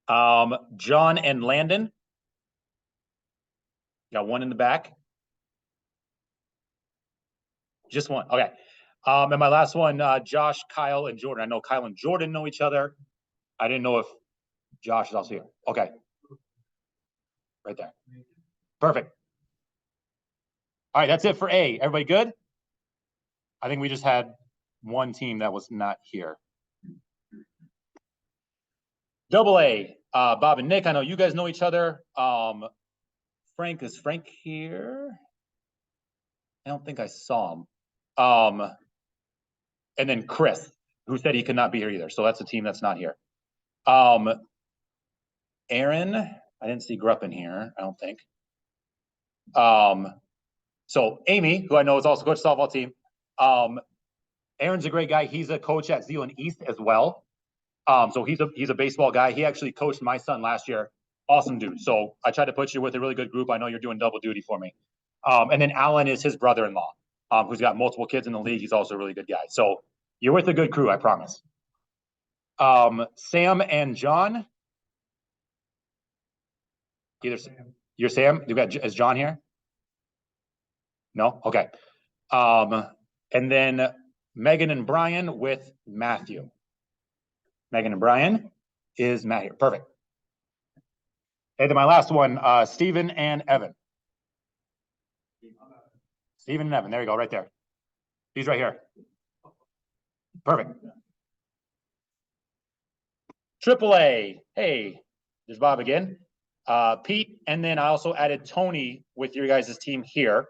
Speaker 1: John and Landon. Got one in the back. Just one. Okay. And my last one, Josh, Kyle, and Jordan. I know Kyle and Jordan know each other. I didn't know if Josh is also here. Okay. Right there. Perfect. All right, that's it for A. Everybody good? I think we just had one team that was not here. Double A, Bob and Nick. I know you guys know each other. Frank, is Frank here? I don't think I saw him. And then Chris, who said he could not be here either. So that's a team that's not here. Aaron, I didn't see Grupp in here, I don't think. So Amy, who I know is also coach softball team. Aaron's a great guy. He's a coach at Zeeland East as well. So he's a baseball guy. He actually coached my son last year. Awesome dude. So I tried to put you with a really good group. I know you're doing double duty for me. And then Alan is his brother-in-law, who's got multiple kids in the league. He's also a really good guy. So you're with a good crew, I promise. Sam and John. You're Sam. Is John here? No? Okay. And then Megan and Brian with Matthew. Megan and Brian is Matt here. Perfect. And then my last one, Stephen and Evan. Stephen and Evan. There you go, right there. He's right here. Perfect. AAA. Hey, there's Bob again. Pete, and then I also added Tony with your guys' team here.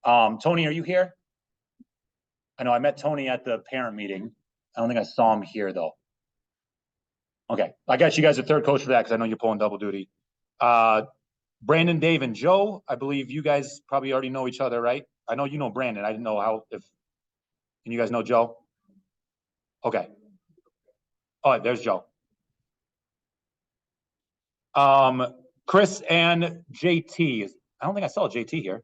Speaker 1: Tony, are you here? I know I met Tony at the parent meeting. I don't think I saw him here though. Okay, I got you guys a third coach for that because I know you're pulling double duty. Brandon, Dave, and Joe, I believe you guys probably already know each other, right? I know you know Brandon. I didn't know can you guys know Joe? Okay. Oh, there's Joe. Chris and JT. I don't think I saw JT here.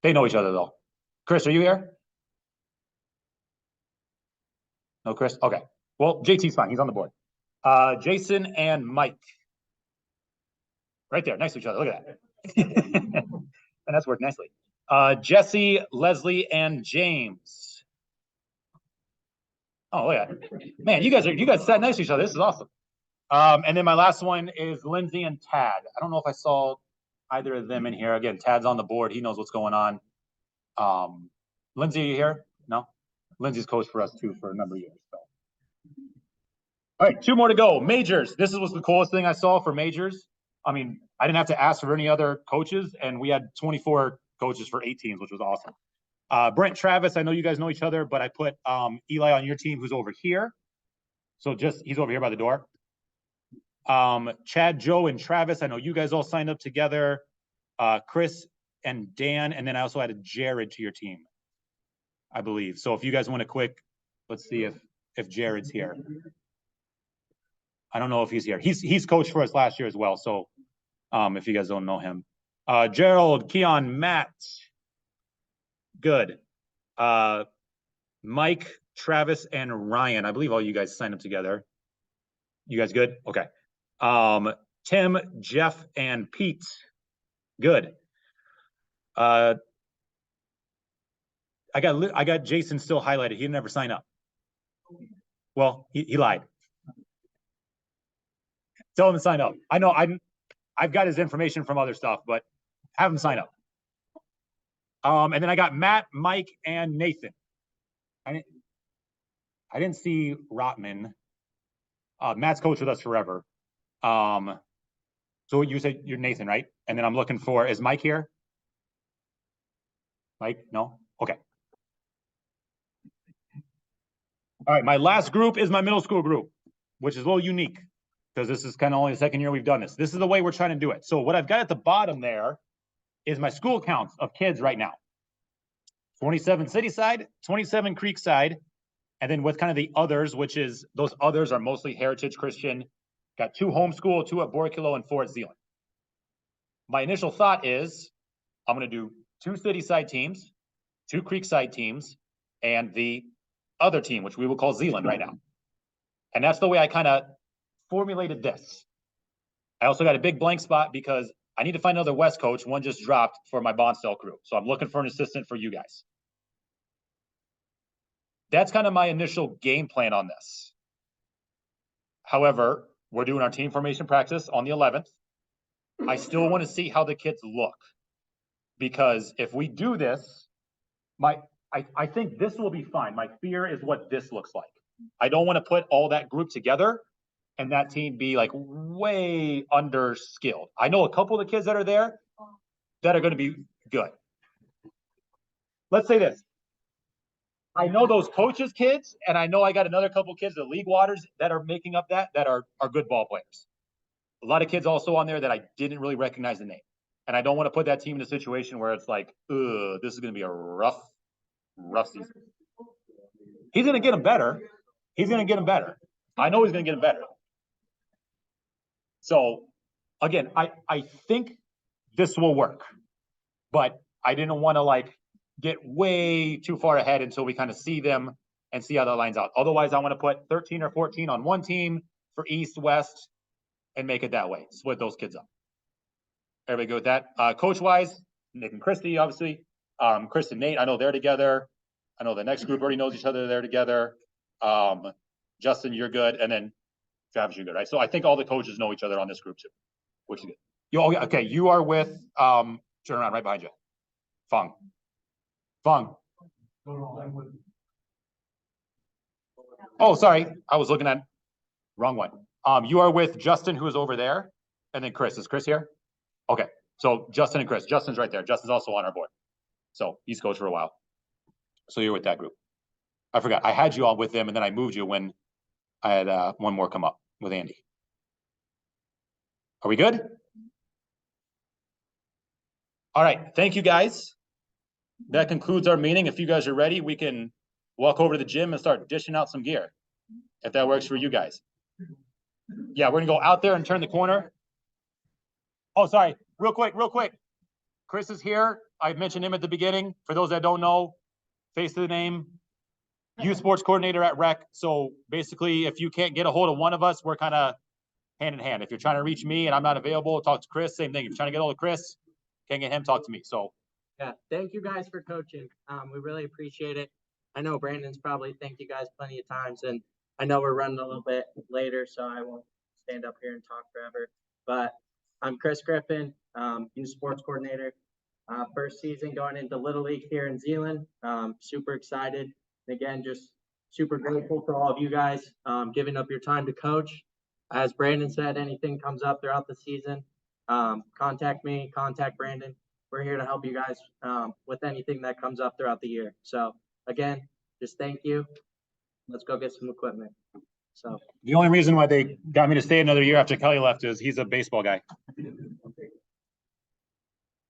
Speaker 1: They know each other though. Chris, are you here? No, Chris? Okay. Well, JT's fine. He's on the board. Jason and Mike. Right there, next to each other. Look at that. And that's worked nicely. Jesse, Leslie, and James. Oh, look at that. Man, you guys sat next to each other. This is awesome. And then my last one is Lindsay and Tad. I don't know if I saw either of them in here. Again, Tad's on the board. He knows what's going on. Lindsay, are you here? No? Lindsay's coached for us too for a number of years. So. All right, 2 more to go. Majors. This was the coolest thing I saw for majors. I mean, I didn't have to ask for any other coaches, and we had 24 coaches for 8 teams, which was awesome. Brent, Travis, I know you guys know each other, but I put Eli on your team, who's over here. So he's over here by the door. Chad, Joe, and Travis, I know you guys all signed up together. Chris and Dan, and then I also added Jared to your team, I believe. So if you guys want a quick, let's see if Jared's here. I don't know if he's here. He's coached for us last year as well. So if you guys don't know him. Gerald, Keon, Matt. Good. Mike, Travis, and Ryan. I believe all you guys signed up together. You guys good? Okay. Tim, Jeff, and Pete. Good. I got Jason still highlighted. He didn't ever sign up. Well, he lied. Tell him to sign up. I know I've got his information from other stuff, but have him sign up. And then I got Matt, Mike, and Nathan. I didn't see Rotman. Matt's coached with us forever. So you said you're Nathan, right? And then I'm looking for, is Mike here? Mike? No? Okay. All right, my last group is my middle school group, which is a little unique because this is kind of only the second year we've done this. This is the way we're trying to do it. So what I've got at the bottom there is my school counts of kids right now. 27 Cityside, 27 Creekside, and then with kind of the others, which is those others are mostly Heritage Christian. Got 2 homeschool, 2 at Borculo, and 4 at Zeeland. My initial thought is I'm going to do 2 Cityside teams, 2 Creekside teams, and the other team, which we will call Zeeland right now. And that's the way I kind of formulated this. I also got a big blank spot because I need to find another West coach. One just dropped for my Bonsell crew. So I'm looking for an assistant for you guys. That's kind of my initial game plan on this. However, we're doing our team formation practice on the 11th. I still want to see how the kids look. Because if we do this, I think this will be fine. My fear is what this looks like. I don't want to put all that group together and that team be like way under skilled. I know a couple of the kids that are there that are going to be good. Let's say this. I know those coaches' kids, and I know I got another couple kids, the league waters, that are making up that are good ball players. A lot of kids also on there that I didn't really recognize the name. And I don't want to put that team in a situation where it's like, this is going to be a rough season. He's going to get them better. He's gonna get him better. I know he's gonna get him better. So again, I think this will work, but I didn't want to like get way too far ahead until we kind of see them and see how that lines out. Otherwise, I want to put 13 or 14 on one team for East, West, and make it that way. Split those kids up. Everybody good with that? Coach wise, Nick and Christy, obviously. Chris and Nate, I know they're together. I know the next group already knows each other. They're together. Justin, you're good. And then Travis, you're good, right? So I think all the coaches know each other on this group too, which is good. Okay, you are with, turn around right behind you. Fung. Oh, sorry. I was looking at wrong one. You are with Justin, who is over there, and then Chris. Is Chris here? Okay. So Justin and Chris. Justin's right there. Justin's also on our board. So he's coached for a while. So you're with that group. I forgot. I had you all with them, and then I moved you when I had one more come up with Andy. Are we good? All right. Thank you, guys. That concludes our meeting. If you guys are ready, we can walk over to the gym and start dishing out some gear, if that works for you guys. Yeah, we're gonna go out there and turn the corner. Oh, sorry, real quick. Chris is here. I mentioned him at the beginning. For those that don't know, face of the name, youth sports coordinator at Rec. So basically, if you can't get a hold of one of us, we're kind of hand in hand. If you're trying to reach me and I'm not available, talk to Chris. Same thing. If you're trying to get a hold of Chris, can't get him, talk to me. So
Speaker 4: yeah, thank you guys for coaching. We really appreciate it. I know Brandon's probably thanked you guys plenty of times, and I know we're running a little bit later, so I won't stand up here and talk forever. But I'm Chris Griffin, youth sports coordinator. First season going into Little League here in Zeeland. Super excited. And again, just super grateful for all of you guys giving up your time to coach. As Brandon said, anything comes up throughout the season, contact me, contact Brandon. We're here to help you guys with anything that comes up throughout the year. So again, just thank you. Let's go get some equipment. So
Speaker 1: the only reason why they got me to stay another year after Kelly left is he's a baseball guy.